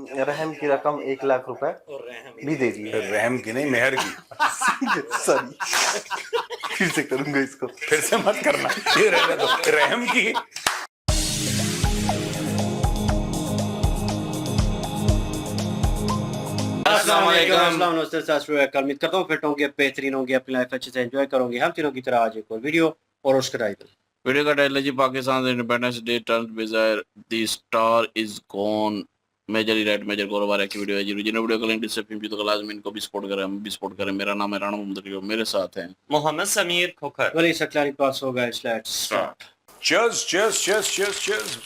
रहम की रकम 1 लाख रुपए भी दे दी है। रहम की नहीं, मेहर की। सॉरी, फिर से करूंगा इसको। फिर से मत करना, ये रहने दो। रहम की। उम्मीद करता हूँ फिट होंगे, बेहतरीन होंगे, अपनी लाइफ अच्छे से एंजॉय करोगे। हम तीनों की तरह आज एक और वीडियो और उसका टाइटल। वीडियो का टाइटल है जी, Pakistan Independence Day turns bizarre the star is gone. Major right major गोलबार की वीडियो है जी। जिन्होंने वीडियो का लिंक डिस्क्रिप्शन में तो लाजमी इनको भी सपोर्ट करें, हम भी सपोर्ट करें। मेरा नाम है राणा मोहम्मद, मेरे साथ हैं मोहम्मद समीर खोखर। वली सकलानी पास हो guys, let's start. Cheers cheers cheers cheers cheers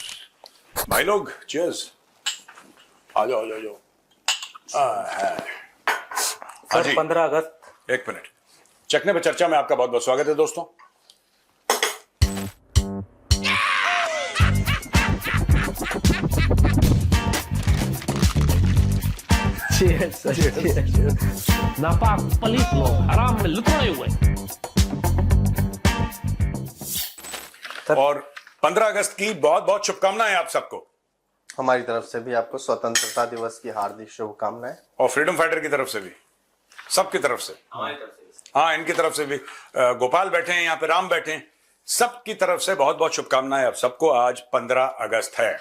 भाई लोग, चीयर्स। आ जाओ आ जाओ। सर 15 अगस्त। एक मिनट, चखने पे चर्चा में आपका बहुत बहुत स्वागत है दोस्तों। नापाक पलीत लोग हराम में लुटाए हुए। और 15 अगस्त की बहुत बहुत शुभकामनाएं आप सबको। हमारी तरफ से भी आपको स्वतंत्रता दिवस की हार्दिक शुभकामनाएं, और फ्रीडम फाइटर की तरफ से भी, सबकी तरफ से, हाँ इनकी तरफ से भी। गोपाल बैठे हैं यहाँ पे, राम बैठे हैं, सबकी तरफ से बहुत बहुत शुभकामनाएं आप सबको। आज 15 अगस्त है।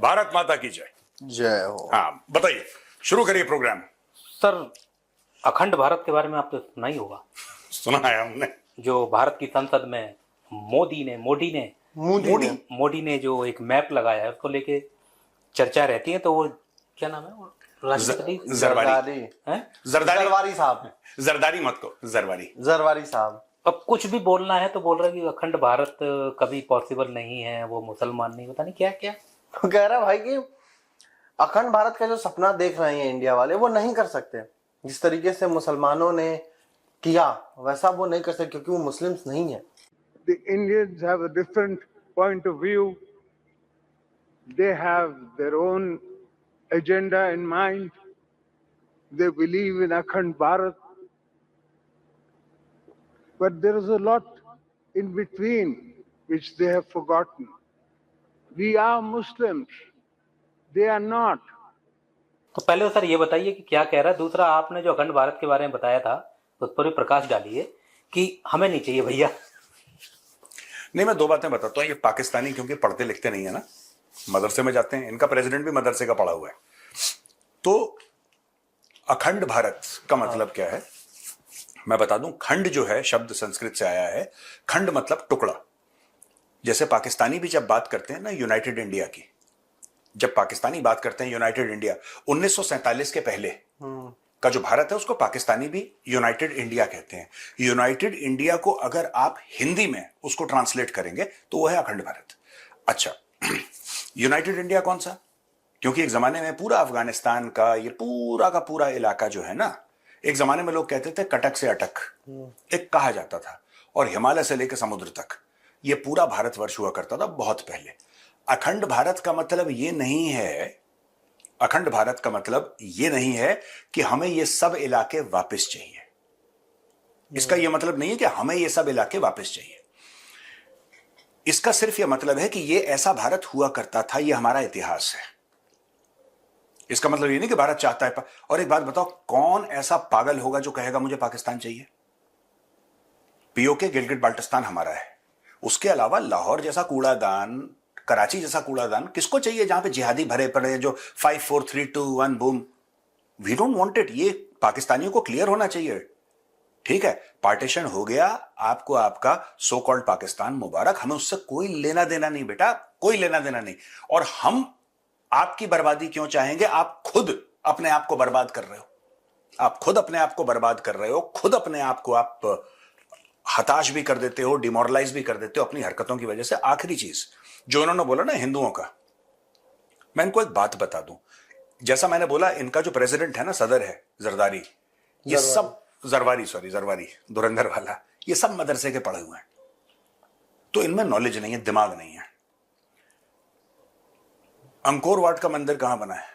भारत माता की जय। जय हो। हाँ बताइए, शुरू करिए प्रोग्राम। सर अखंड भारत के बारे में आपने सुना ही होगा। सुना है हमने। जो भारत की संसद में मोदी ने जो एक मैप लगाया है, उसको लेके चर्चा रहती है। तो वो क्या नाम है वो राष्ट्रपति? जरदारी हैं? जरदारी साहब। जरदारी मत को, जरदारी साहब। अब कुछ भी बोलना है तो बोल रहे हैं कि अखंड भारत कभी पॉसिबल नहीं है, वो मुसलमान नहीं, पता नहीं क्या क्या तो कह रहा है भाई कि अखंड भारत का जो सपना देख रहे हैं इंडिया वाले, वो नहीं कर सकते। जिस तरीके से मुसलमानों ने किया वैसा वो नहीं कर सकते, क्योंकि वो मुस्लिम्स नहीं है। The Indians have a different point of view. They have their own agenda in mind. They believe in Akhand Bharat. But there is a lot in between which they have forgotten. We are Muslims. They are not. तो पहले तो sir ये बताइए कि क्या कह रहा है। दूसरा, आपने जो अखंड भारत के बारे में बताया था उस पर भी प्रकाश डालिए कि हमें नहीं चाहिए भैया। नहीं, मैं दो बातें बताता हूँ। ये पाकिस्तानी क्योंकि पढ़ते लिखते नहीं है ना, मदरसे में जाते हैं, इनका प्रेसिडेंट भी मदरसे का पढ़ा हुआ है। तो अखंड भारत का मतलब क्या है मैं बता दूं। खंड जो है शब्द संस्कृत से आया है। खंड मतलब टुकड़ा। जैसे पाकिस्तानी भी जब बात करते हैं ना यूनाइटेड इंडिया की, जब पाकिस्तानी बात करते हैं यूनाइटेड इंडिया, 1947 के पहले का जो भारत है उसको पाकिस्तानी भी यूनाइटेड इंडिया कहते हैं। यूनाइटेड इंडिया को अगर आप हिंदी में उसको ट्रांसलेट करेंगे तो वो है अखंड भारत। अच्छा, यूनाइटेड इंडिया कौन सा? क्योंकि एक जमाने में पूरा अफगानिस्तान का ये पूरा का पूरा इलाका जो है ना, एक जमाने में लोग कहते थे कटक से अटक, एक कहा जाता था, और हिमालय से लेकर समुद्र तक ये पूरा भारतवर्ष हुआ करता था बहुत पहले। अखंड भारत का मतलब ये नहीं है, अखंड भारत का मतलब ये नहीं है कि हमें ये सब इलाके वापस चाहिए। इसका यह मतलब नहीं है कि हमें ये सब इलाके वापस चाहिए। इसका सिर्फ यह मतलब है कि ये ऐसा भारत हुआ करता था, ये हमारा इतिहास है। इसका मतलब ये नहीं कि भारत चाहता है। और एक बात बताओ, कौन ऐसा पागल होगा जो कहेगा मुझे पाकिस्तान चाहिए? पीओके गिलगिट बाल्टिस्तान हमारा है। उसके अलावा लाहौर जैसा कूड़ादान, कराची जैसा कूड़ादान किसको चाहिए जहां पे जिहादी भरे पड़े जो 5 4 3 2 1 boom? We don't want it. ये पाकिस्तानियों को क्लियर होना चाहिए। ठीक है, पार्टीशन हो गया, आपको आपका सो कॉल्ड पाकिस्तान मुबारक, हमें उससे कोई लेना देना नहीं बेटा, कोई लेना देना नहीं। और हम आपकी बर्बादी क्यों चाहेंगे? आप खुद अपने आप को बर्बाद कर रहे हो, आप खुद अपने आप को बर्बाद कर रहे हो, खुद अपने आप को आप हताश भी कर देते हो, डिमोरलाइज भी कर देते हो अपनी हरकतों की वजह से। आखिरी चीज जो इन्होंने बोला ना हिंदुओं का, मैं इनको एक बात बता दूं। जैसा मैंने बोला, इनका जो प्रेसिडेंट है ना, सदर है जरदारी, ये सब जरवारी धुरंधर वाला, ये सब मदरसे के पढ़े हुए हैं। तो इनमें नॉलेज नहीं है, दिमाग नहीं है। अंकोर वाट का मंदिर कहां बना है?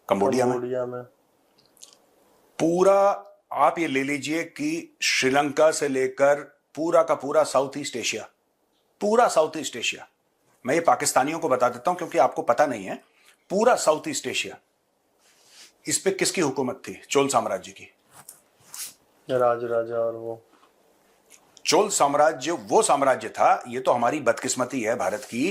कंबोडिया में। पूरा आप ये ले लीजिए कि श्रीलंका से लेकर पूरा का पूरा साउथ ईस्ट एशिया, पूरा साउथ ईस्ट एशिया मैं ये पाकिस्तानियों को बता देता हूं क्योंकि आपको पता नहीं है, पूरा साउथ ईस्ट एशिया, इस पे किसकी हुकूमत थी? चोल साम्राज्य की। राजा और वो चोल साम्राज्य वो साम्राज्य था। ये तो हमारी बदकिस्मती है भारत की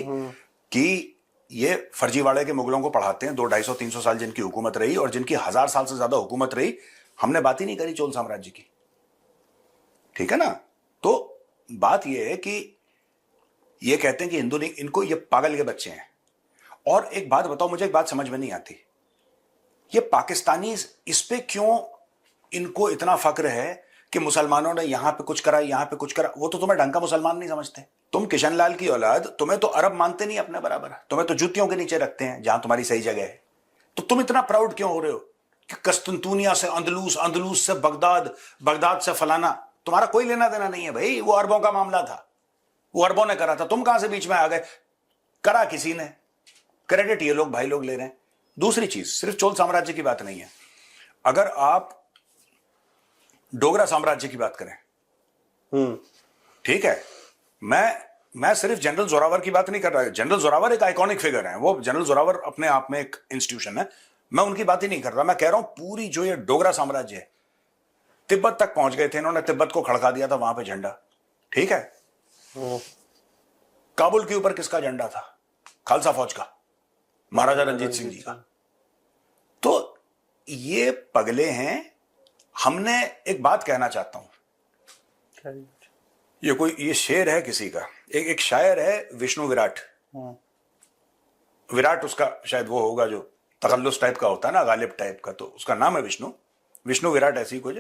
कि ये फर्जीवाड़े के मुगलों को पढ़ाते हैं। 200-250-300 साल जिनकी हुकूमत रही और जिनकी 1000 साल से ज्यादा हुकूमत रही, हमने बात ही नहीं करी चोल साम्राज्य की। ठीक है ना? तो बात ये है कि ये कहते हैं कि हिंदू नहीं, इनको ये पागल के बच्चे हैं। और एक बात बताओ, मुझे एक बात समझ में नहीं आती, ये पाकिस्तानी इस पे क्यों इनको इतना फक्र है कि मुसलमानों ने यहां पे कुछ करा, यहां पे कुछ करा। वो तो तुम्हें ढंग का मुसलमान नहीं समझते। तुम किशन लाल की औलाद, तुम्हें तो अरब मानते नहीं अपने बराबर, तुम्हें तो जूतियों के नीचे रखते हैं जहां तुम्हारी सही जगह है। तो तुम इतना प्राउड क्यों हो रहे हो कि कस्तुनतुनिया से अंदलूस, अंदलूस से बगदाद, बगदाद से फलाना? तुम्हारा कोई लेना देना नहीं है भाई, वो अरबों का मामला था, वो अरबों ने करा था, तुम कहां से बीच में आ गए? करा किसी ने, क्रेडिट ये लोग भाई लोग ले रहे हैं। दूसरी चीज, सिर्फ चोल साम्राज्य की बात नहीं है, अगर आप डोगरा साम्राज्य की बात करें, ठीक है, मैं सिर्फ जनरल जोरावर की बात नहीं कर रहा। जनरल जोरावर एक आइकॉनिक फिगर है, वो जनरल जोरावर अपने आप में एक इंस्टीट्यूशन है, मैं उनकी बात ही नहीं कर रहा। मैं कह रहा हूं पूरी जो ये डोगरा साम्राज्य है, तिब्बत तक पहुंच गए थे इन्होंने, तिब्बत को खड़का दिया था वहां पे झंडा। ठीक है, काबुल के ऊपर किसका झंडा था? खालसा फौज का, महाराजा रंजीत सिंह जी का। तो ये पगले हैं। हमने एक बात कहना चाहता हूं, ये शेर है किसी का, एक शायर है विष्णु विराट। विराट उसका शायद वो होगा जो तखल्लुस टाइप का होता है ना, गालिब टाइप का, तो उसका नाम है विष्णु विराट ऐसी कुछ।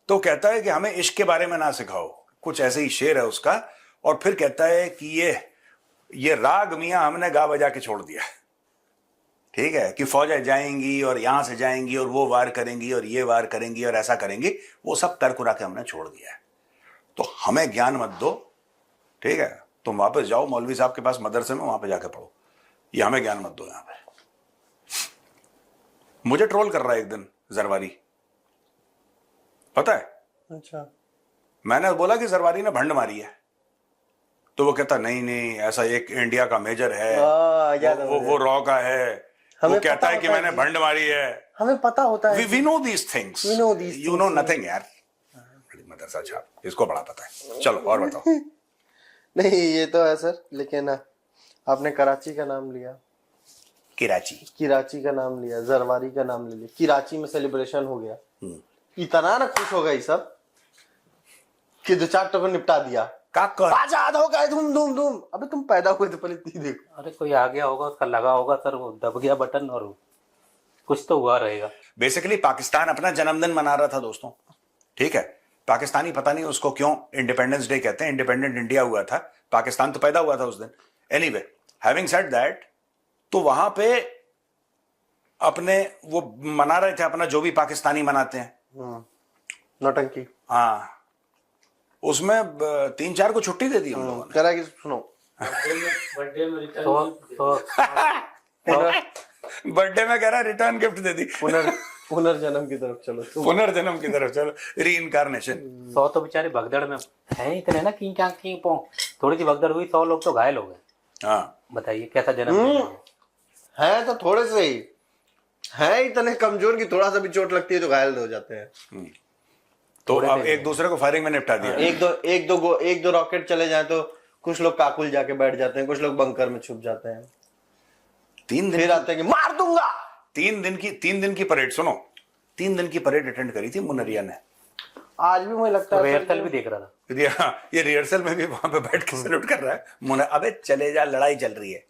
तो कहता है कि हमें इश्क के बारे में ना सिखाओ, कुछ ऐसे ही शेर है उसका। और फिर कहता है कि ये राग मियां हमने गा बजा के छोड़ दिया। ठीक है, कि फौजें जाएंगी और यहां से जाएंगी और वो वार करेंगी और ये वार करेंगी और ऐसा करेंगी, वो सब तरकुरा के हमने छोड़ दिया है। तो हमें ज्ञान मत दो, ठीक है, तुम वापस जाओ मौलवी साहब के पास मदरसे में, वहां पे जाके पढ़ो, ये हमें ज्ञान मत दो यहां पे। मुझे ट्रोल कर रहा है एक दिन जरवारी, पता है? अच्छा, मैंने बोला कि जरवारी ने भंड मारी है, तो वो कहता नहीं ऐसा एक इंडिया का मेजर है, वो रॉ का है, वो कहता है कि मैंने भंड मारी है। हमें पता होता है, we know these things, you know nothing यार। मदरसा छाप, इसको बड़ा पता है। चलो और बताओ। नहीं ये तो है सर, लेकिन आपने कराची का नाम लिया, कराची का नाम लिया, जरवारी का नाम ले लिया, कराची में सेलिब्रेशन हो गया, इतना ना खुश हो गई सब कि 2-4 टोकन निपटा दिया, आजाद हो गए धूम। अबे तुम पैदा हुए तो पहले देखो। अरे कोई आ गया होगा, उसका लगा होगा सर, वो दब गया बटन और कुछ तो हुआ रहेगा। बेसिकली पाकिस्तान अपना जन्मदिन मना रहा था दोस्तों, ठीक है। पाकिस्तानी पता नहीं उसको क्यों इंडिपेंडेंस डे कहते हैं, इंडिपेंडेंट इंडिया हुआ था, पाकिस्तान तो पैदा हुआ था उस दिन। एनीवे, हैविंग सेड दैट, तो वहां पे अपने वो मना रहे थे अपना जो भी पाकिस्तानी मनाते हैं, नौटंकी। हाँ, उसमें 3-4 को छुट्टी दे दी हम लोगों ने। कह रहा है कि सुनो, बर्थडे में कह रहा है रिटर्न गिफ्ट दे दी। पुनर्जन्म की तरफ चलो, पुनर्जन्म की तरफ चलो, रीइंकार्नेशन। 100 तो बेचारे भगदड़ में है इतने ना, की पो थोड़ी सी भगदड़ हुई, 100 लोग तो घायल हो गए। हाँ, बताइए कैसा जन्म है। तो थोड़े से ही है, इतने कमजोर की थोड़ा सा भी चोट लगती है तो घायल हो जाते हैं। तो अब एक दूसरे को फायरिंग में निपटा दिया। एक दो रॉकेट चले जाए तो कुछ लोग काकुल जाके बैठ जाते हैं, कुछ लोग बंकर में छुप जाते हैं। 3 दिन फिर आते हैं कि मार दूंगा। 3 दिन की परेड, सुनो, 3 दिन की परेड अटेंड करी थी मुनरिया ने। आज भी मुझे लगता है रिहर्सल भी देख रहा था। ये रिहर्सल में भी वहां पे बैठ के सैल्यूट कर रहा है। अबे चले जा, लड़ाई चल रही है।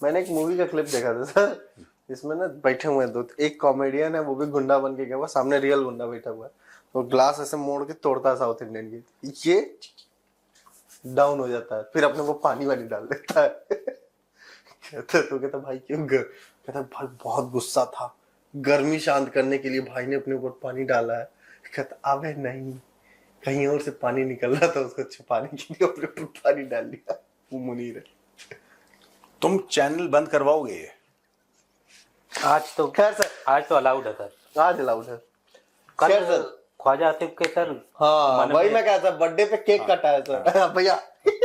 मैंने एक मूवी का क्लिप देखा था सर, इसमें ना बैठे हुए हैं एक कॉमेडियन है, वो भी गुंडा बन के गया हुआ, सामने रियल गुंडा बैठा हुआ है, तो ग्लास ऐसे मोड़ के तोड़ता है साउथ इंडियन की, ये डाउन हो जाता है, फिर अपने वो पानी वाली डाल देता है। कहता भाई क्यों? कहता भाई बहुत गुस्सा था, गर्मी शांत करने के लिए भाई ने अपने ऊपर पानी डाला है। कहता अबे नहीं, कहीं और से पानी निकल रहा था, उसको छुपाने के लिए अपने ऊपर पानी डाल दिया। वो मुनीर है। तुम चैनल बंद करवाओगे? आज तो खैर सर, आज तो अलाउड है सर, आज अलाउड है। कल ख्वाजा आतिफ के सर, हाँ वही मैं कहा था, बर्थडे पे केक कटा है सर। भैया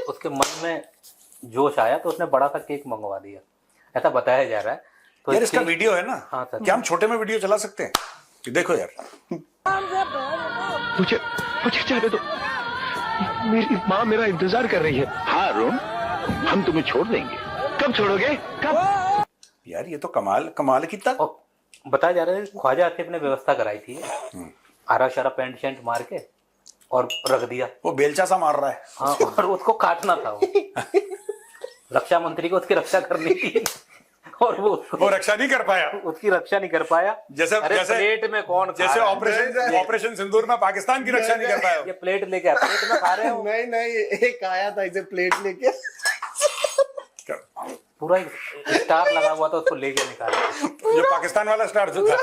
उसके मन में जोश आया तो उसने बड़ा सा केक मंगवा दिया, ऐसा बताया जा रहा है। तो यार इसका वीडियो है ना, हाँ सर। क्या हम छोटे में वीडियो चला सकते हैं? देखो यार, मुझे मुझे जाने दो, मेरी माँ मेरा इंतजार कर रही है। हाँ अरुण, हम तुम्हें छोड़ देंगे। कब छोड़ोगे? कब? यार ये तो कमाल की तक। और बताया जा रहा है ख्वाजा आसिफ ने व्यवस्था कराई थी, आरा शारा पैंट शैंट मार के और रख दिया। वो बेलचा सा मार रहा है। हाँ, और उसको काटना था वो। रक्षा मंत्री को उसकी रक्षा करनी थी और वो रक्षा नहीं कर पाया, उसकी रक्षा नहीं कर पाया। जैसे प्लेट में कौन खा जैसे रहा है? ऑपरेशन सिंदूर में पाकिस्तान की रक्षा नहीं कर पाया। ये प्लेट लेके आया, प्लेट में खा रहे हो। नहीं एक आया था इसे प्लेट लेके, पूरा एक स्टार लगा हुआ था, उसको लेके निकाला। जो पाकिस्तान वाला स्टार जो था,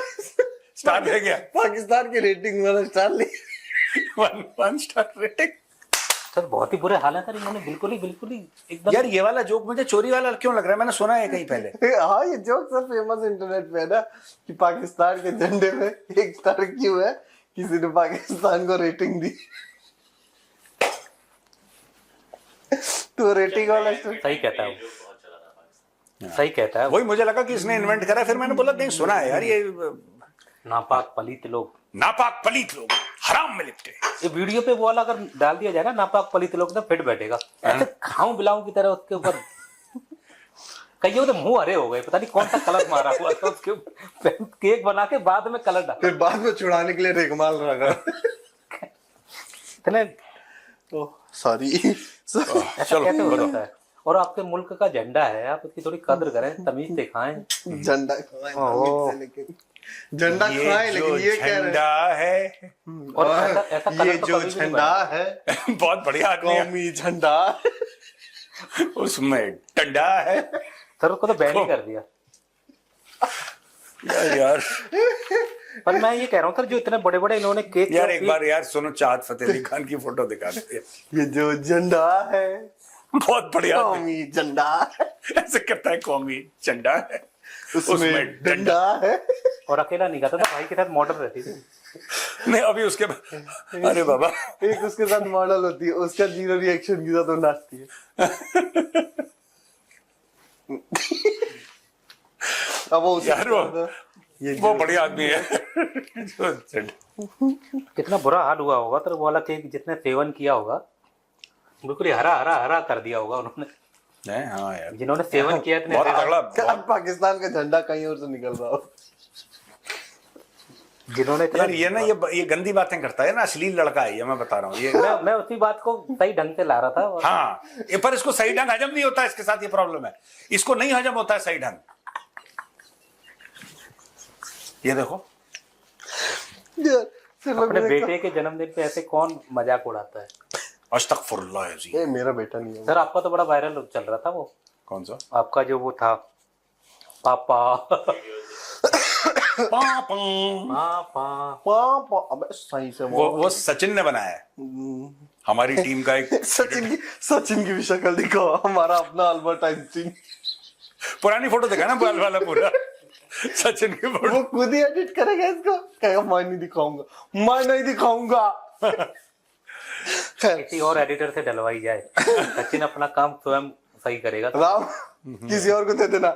स्टार ले गया। पाकिस्तान की रेटिंग वाला स्टार ले, 1 स्टार रेटिंग। सर बहुत ही बुरे हाल है सर, इन्होंने बिल्कुल ही एकदम। यार ये वाला जोक मुझे चोरी वाला क्यों लग रहा है? मैंने सुना है कहीं पहले। हाँ ये जोक सब फेमस इंटरनेट पे है ना, कि पाकिस्तान के झंडे में 1 स्टार क्यों है, किसी ने पाकिस्तान को रेटिंग दी। तो रेटिंग वाला सही कहता है वो, सही कहता है वो। वही मुझे लगा कि इसने इन्वेंट करा, फिर मैंने बोला नहीं सुना है यार, ये नापाक पलित लोग, नापाक पलित लोग हराम में लिपटे। ये वीडियो पे वो वाला अगर डाल दिया जाए ना, नापाक पलित लोग, तो फिट बैठेगा ऐसे खाऊं बिलाऊं की तरह उसके ऊपर। कईयों तो मुंह हरे हो गए, पता नहीं कौन सा कलर मारा हुआ था उसके ऊपर। केक बना के बाद में कलर डाला, फिर बाद में छुड़ाने के लिए रेगमाल रखा। इतने सॉरी ऐसा कैसे हो सकता है? और आपके मुल्क का झंडा है, आप उसकी थोड़ी कदर करें, तमीज दिखाएं। झंडा झंडा ये खाए, लेकिन ये कह रहे झंडा है, और ऐसा ये कलर तो जो कभी भी नहीं झंडा बना। है बहुत बढ़िया आदमी है, कौमी झंडा, उसमें डंडा है। सर उसको तो बैन ही कर दिया। यार पर मैं ये कह रहा हूँ सर, जो इतने बड़े बड़े इन्होंने केक, यार एक बार यार सुनो, चाहत फतेह अली खान की फोटो दिखा दे। ये जो झंडा है बहुत बढ़िया आदमी। कौमी झंडा है, ऐसे करता है, कौमी झंडा है, उसमें डंडा है। और अकेला नहीं खाता था, भाई के साथ मॉडल रहती थी। नहीं अभी उसके अरे बाबा, एक उसके साथ मॉडल होती है, उसका जीरो रिएक्शन के साथ वो नाचती है। अब वो यार वो बढ़िया आदमी है। जो कितना बुरा हाल हुआ होगा, तो वो वाला केक जितने सेवन किया होगा, बिल्कुल ही हरा हरा हरा कर दिया होगा उन्होंने। हाँ यार, जिन्होंने सेवन किया इतने बहुत हरा- तगड़ा। पाकिस्तान का झंडा कहीं और से निकल रहा हो। जिन्होंने इतना- यार ये ना ये गंदी बातें करता है ना, अश्लील लड़का है ये, मैं बता रहा हूँ ये। मैं उसी बात को सही ढंग से ला रहा था। हाँ ये, पर इसको सही ढंग हजम नहीं होता, इसके साथ ये प्रॉब्लम है, इसको नहीं हजम होता है सही ढंग। ये देखो, अपने बेटे के जन्मदिन पे ऐसे कौन मजाक उड़ाता है? अस्तगफुरुल्लाह अज़ीम। ये मेरा बेटा नहीं है। सर आपका तो बड़ा वायरल चल रहा था वो, कौन सा? आपका जो वो था पापा पापा। पापा। अबे सही से वो सचिन ने बनाया है, हमारी टीम का एक। सचिन की भी शक्ल दिखाओ, हमारा अपना अल्बर्ट आइंस्टीन। पुरानी फोटो देखा ना, बाल वाला पूरा सचिन की फोटो। वो खुद ही एडिट करेगा इसको, कहेगा मैं नहीं दिखाऊंगा, मैं नहीं दिखाऊंगा। खैर किसी और एडिटर से डलवाई जाए, सचिन अपना काम स्वयं सही करेगा। राम किसी और को दे देना,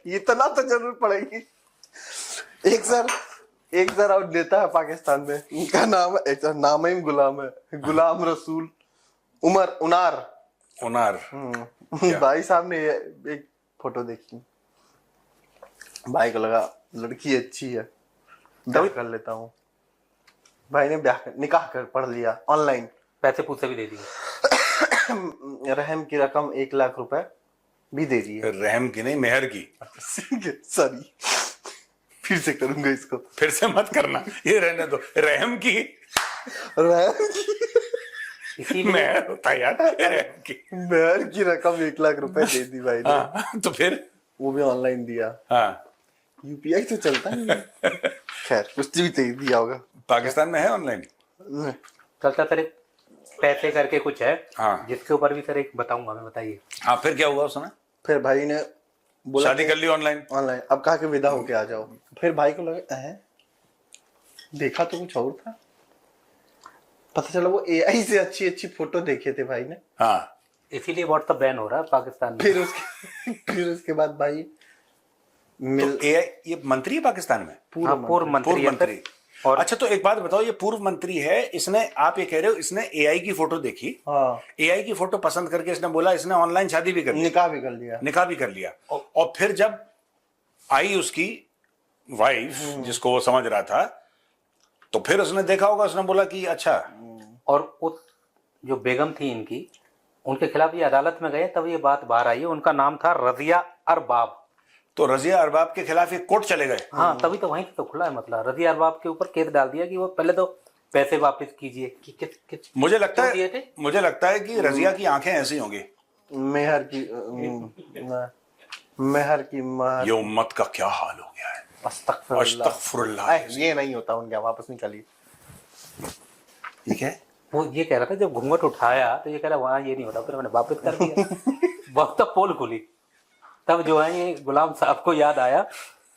इतना तो जरूर पड़ेगी। एक सर आउट देता है पाकिस्तान में, उनका नाम ही गुलाम है, गुलाम रसूल उनार। भाई साहब ने एक फोटो देखी, भाई को लगा लड़की अच्छी है, ब्याह कर लेता हूँ। भाई ने निकाह कर पढ़ लिया ऑनलाइन, पैसे पूछे भी दे दिए, रहम की रकम 1 लाख रुपए भी दे दी है। रहम की नहीं, मेहर की। सॉरी, फिर से करूंगा इसको, फिर से मत करना, ये रहने दो। रहम की, रहम की इसीलिए मेहर होता है यार, रहम की। मेहर की रकम 1 लाख रुपए दे दी भाई ने। हाँ, तो फिर वो भी ऑनलाइन दिया, हाँ, यूपीआई तो चलता नहीं है। खैर कुछ भी दिया होगा। पाकिस्तान में है ऑनलाइन। चलता सर एक पैसे करके कुछ है, हाँ। जिसके ऊपर भी सर एक बताऊंगा मैं, बताइए। हाँ फिर क्या हुआ उसने? फिर भाई ने बोला शादी कर ली ऑनलाइन। ऑनलाइन, अब कहा कि विदा होके आ जाओ। फिर भाई को लगा देखा तो कुछ और था, पता चला वो एआई से अच्छी फोटो देखे थे भाई ने, हाँ, इसीलिए व्हाट्सएप बैन हो रहा है पाकिस्तान में। फिर उसके बाद भाई तो एआई ये मंत्री है पाकिस्तान में? हाँ, पूर्व मंत्री पूर्व है मंत्री। सर। और अच्छा, तो एक बात बताओ, ये पूर्व मंत्री है, इसने, आप ये कह रहे हो इसने एआई की फोटो देखी, हाँ, एआई की फोटो पसंद करके इसने बोला इसने ऑनलाइन शादी भी कर ली, निकाह भी कर लिया। निकाह भी कर लिया, और फिर जब आई उसकी वाइफ जिसको वो समझ रहा था, तो फिर उसने देखा होगा, उसने बोला कि अच्छा। और उस जो बेगम थी इनकी, उनके खिलाफ ये अदालत में गए तब ये बात बाहर आई है। उनका नाम था रजिया अरबाब। तो रजिया अरबाब के खिलाफ ये कोर्ट चले गए। हाँ, तभी तो वहीं से तो खुला है मसला। रजिया अरबाब के ऊपर केस डाल दिया कि वो पहले तो पैसे वापस कीजिए कि किस मुझे लगता क्यों दिए थे? है, मुझे लगता है कि रजिया की आंखें ऐसी होंगी, मेहर की मेहर की ये उम्मत का क्या हाल हो गया है। अस्तगफुरुल्लाह। ये नहीं होता उनके, वापस निकालिए। ठीक है, वो ये कह रहा था जब घूंघट उठाया तो ये कह रहा वहां ये नहीं होता, फिर मैंने वापस कर दिया। बहुत तब पोल खुली, तब जो है ये गुलाम साहब को याद आया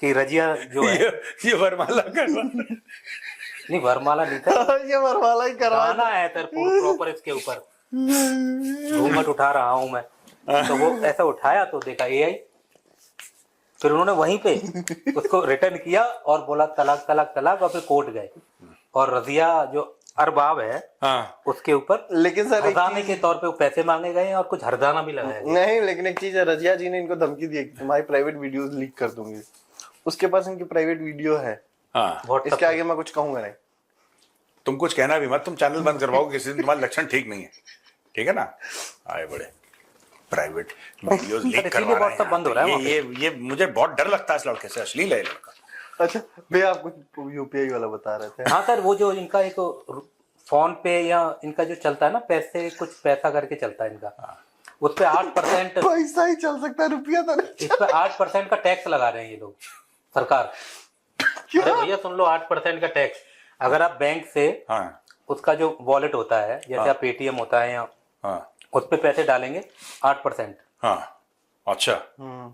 कि रजिया जो है ये वरमाला करवा, नहीं वरमाला नहीं था, ये वरमाला ही करवा। गाना है सर प्रॉपर इसके ऊपर, घूंघट उठा रहा हूं मैं। तो वो ऐसा उठाया तो देखा एआई, फिर उन्होंने वहीं पे उसको रिटर्न किया और बोला तलाक तलाक तलाक, और फिर कोर्ट गए। और रजिया जो अरबाब है, हाँ, उसके ऊपर लेकिन सर एक हरजाने के तौर पे वो पैसे मांगे गए और कुछ हरजाना भी लगाया गया। नहीं, लेकिन एक चीज है, रजिया जी ने इनको धमकी दी है कि तुम्हारी प्राइवेट वीडियोस लीक कर दूंगी। उसके पास इनकी प्राइवेट वीडियो है, हाँ। WhatsApp इसके आगे मैं कुछ कहूंगा नहीं। तुम कुछ कहना भी मत, तुम चैनल बंद करवाओगे किसी दिन, तुम्हारे लक्षण ठीक नहीं है, ठीक है ना। आए बड़े प्राइवेट वीडियोस लीक इसीलिए करवा रहे WhatsApp बंद हो रहा है हैं। ये मुझे बहुत डर लगता है इस लड़के से, अश्लील है ये लड़का। अच्छा भैया, आप कुछ यूपीआई वाला बता रहे थे। हाँ सर, वो जो इनका एक फोन पे या इनका जो चलता है ना, पैसे कुछ पैसा करके चलता है इनका, उस पे 8% पैसा ही चल सकता है, रुपया तो नहीं। इस पे 8% का टैक्स लगा रहे हैं ये लोग, सरकार। अरे भैया सुन लो, 8% का टैक्स। अगर आप बैंक से हाँ, उसका जो वॉलेट होता है, जैसे आप पेटीएम होता है या हाँ, उस पे पैसे डालेंगे 8%। हाँ, अच्छा,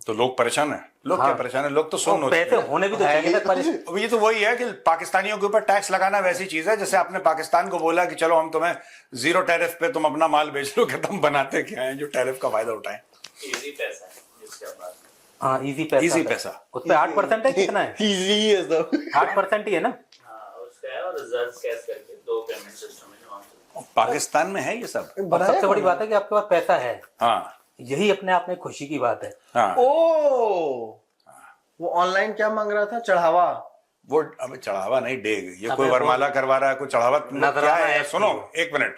तो लोग परेशान है। लोग क्या परेशान है, लोग तो सुन तो पैसे होने भी तो चाहिए ना पर अब ये तो वही है कि पाकिस्तानियों के ऊपर टैक्स लगाना वैसी चीज है जैसे आपने पाकिस्तान को बोला कि चलो हम तुम्हें 0 टैरिफ पे तुम अपना माल बेच लो, कि तुम बनाते क्या है जो टैरिफ का फायदा उठाएं। इजी पैसा है जिसके बाद। हाँ, इजी पैसा। इजी पैसा। उस पे 8% है, कितना है? इजी है सब। 8% ही है ना। हाँ, उसका है, और रिजर्व कैश करके 2 पेमेंट सिस्टम है वहाँ पे। पाकिस्तान में है ये सब। और सबसे बड़ी बात है कि आपके पास पैसा है, हाँ, यही अपने आप में खुशी की बात है। हाँ, ओ, वो ऑनलाइन क्या मांग रहा था? चढ़ावा। वो अब चढ़ावा नहीं, डेग। ये कोई वरमाला करवा रहा है, कोई चढ़ावा क्या है? सुनो एक मिनट,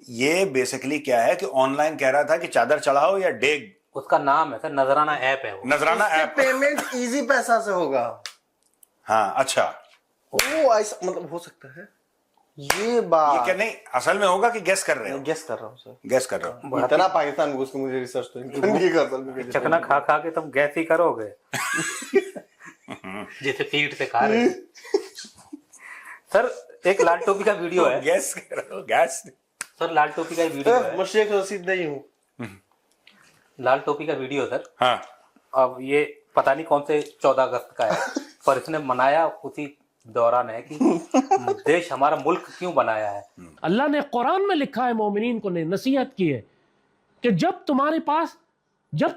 ये बेसिकली क्या है कि ऑनलाइन कह रहा था कि चादर चढ़ाओ या डेग। उसका नाम है सर, नजराना ऐप है वो। नजराना ऐप। पेमेंट इजी पैसा से होगा। हाँ, अच्छा, ओ ऐसा मतलब हो सकता है ये बात। ये क्या नहीं असल में होगा कि गेस कर रहे हो? गेस कर रहा हूँ सर, गेस कर रहे हो। इतना पाकिस्तान घुस के मुझे रिसर्च तो नहीं कर सकता। चकना खा खा के तुम गैस ही करोगे जैसे पीठ से खा रहे हैं। सर एक लाल टोपी का वीडियो है। गैस कर रहे हो, गैस। सर लाल टोपी का वीडियो है, मैं शेख रशीद नहीं हूँ। लाल टोपी का वीडियो सर। हाँ, अब ये पता नहीं कौन से 14 अगस्त का है, पर इसने मनाया उसी दौरान है कि देश हमारा मुल्क क्यों बनाया है। अल्लाह ने कुरान में लिखा है, मोमिनीन को ने नसीहत की है कि जब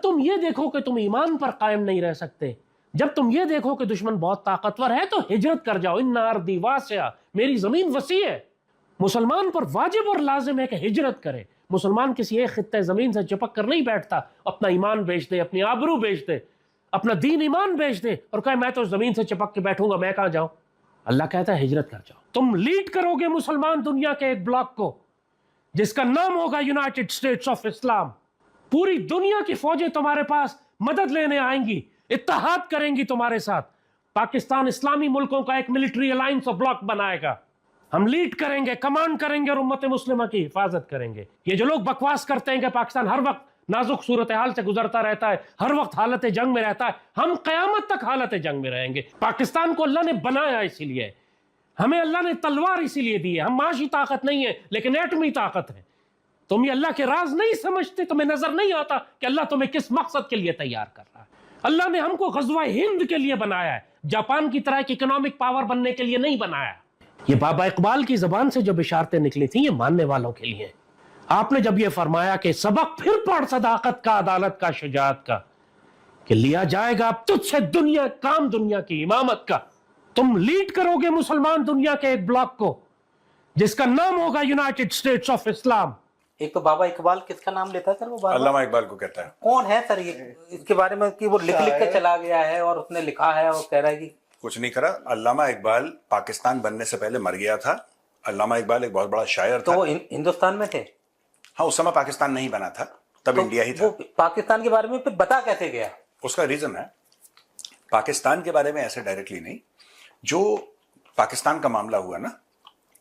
तुम ये देखो कि तुम ईमान पर कायम नहीं रह सकते, जब तुम ये देखो कि दुश्मन बहुत ताकतवर है, तो हिजरत कर जाओ। इन्ना अर्दी वासिया, मेरी जमीन वसी है। मुसलमान पर वाजिब और लाजिम है कि हिजरत करे। मुसलमान किसी एक खित्ते जमीन से चिपक कर नहीं बैठता, अपना ईमान बेच दे, अपनी आबरू बेच दे, अपना दीन ईमान बेच दे और कहे मैं तो जमीन से चिपक के बैठूंगा, मैं कहां जाऊं। अल्लाह कहता है हिजरत कर जाओ। तुम लीड करोगे मुसलमान दुनिया के एक ब्लॉक को जिसका नाम होगा यूनाइटेड स्टेट्स ऑफ इस्लाम। पूरी दुनिया की फौजें तुम्हारे पास मदद लेने आएंगी, इत्तेहाद करेंगी तुम्हारे साथ। पाकिस्तान इस्लामी मुल्कों का एक मिलिट्री अलायंस और ब्लॉक बनाएगा। हम लीड करेंगे, कमांड करेंगे और उम्मत मुस्लिमा की हिफाजत करेंगे। ये जो लोग बकवास करते हैं कि पाकिस्तान हर वक्त नाजुक सूरत हाल से गुजरता रहता है, हर वक्त हालत जंग में रहता है, हम कयामत तक हालत जंग में रहेंगे। पाकिस्तान को अल्लाह ने बनाया इसीलिए, हमें अल्लाह ने तलवार इसीलिए दी है। हम माशी ताकत नहीं है लेकिन एटमी ताकत है। तुम ये अल्लाह के राज नहीं समझते, तुम्हें नजर नहीं आता कि अल्लाह तुम्हें किस मकसद के लिए तैयार कर रहा है। अल्लाह ने हमको गज़वा हिंद के लिए बनाया है, जापान की तरह एक इकोनॉमिक पावर बनने के लिए नहीं बनाया। ये बाबा इकबाल की जबान से जो बिशारतें निकली थी, ये मानने वालों के लिए। आपने जब ये फरमाया कि सबक फिर पढ़ सदाकत का, अदालत का, शुजाअत का, कि लिया जाएगा अब तुझसे दुनिया काम, दुनिया की इमामत का, तुम लीड करोगे मुसलमान दुनिया के एक ब्लॉक को जिसका नाम होगा यूनाइटेड स्टेट्स ऑफ इस्लाम। एक तो बाबा इकबाल किसका नाम लेता है सर वो बार-बार? अल्लामा इकबाल को कहता है। कौन है सर ये, इसके बारे में कि वो लिख के चला गया है और उसने लिखा है और कह रहा है कि कुछ नहीं करा। अल्लामा इकबाल पाकिस्तान बनने से पहले मर गया था। अल्लामा इकबाल एक बहुत बड़ा शायर तो था। वो हिंदुस्तान में थे? हाँ, उस समय पाकिस्तान नहीं बना था, तब तो इंडिया ही था। वो पाकिस्तान के बारे में फिर बता कैसे गया? उसका रीजन है, पाकिस्तान के बारे में ऐसे डायरेक्टली नहीं, जो पाकिस्तान का मामला हुआ ना,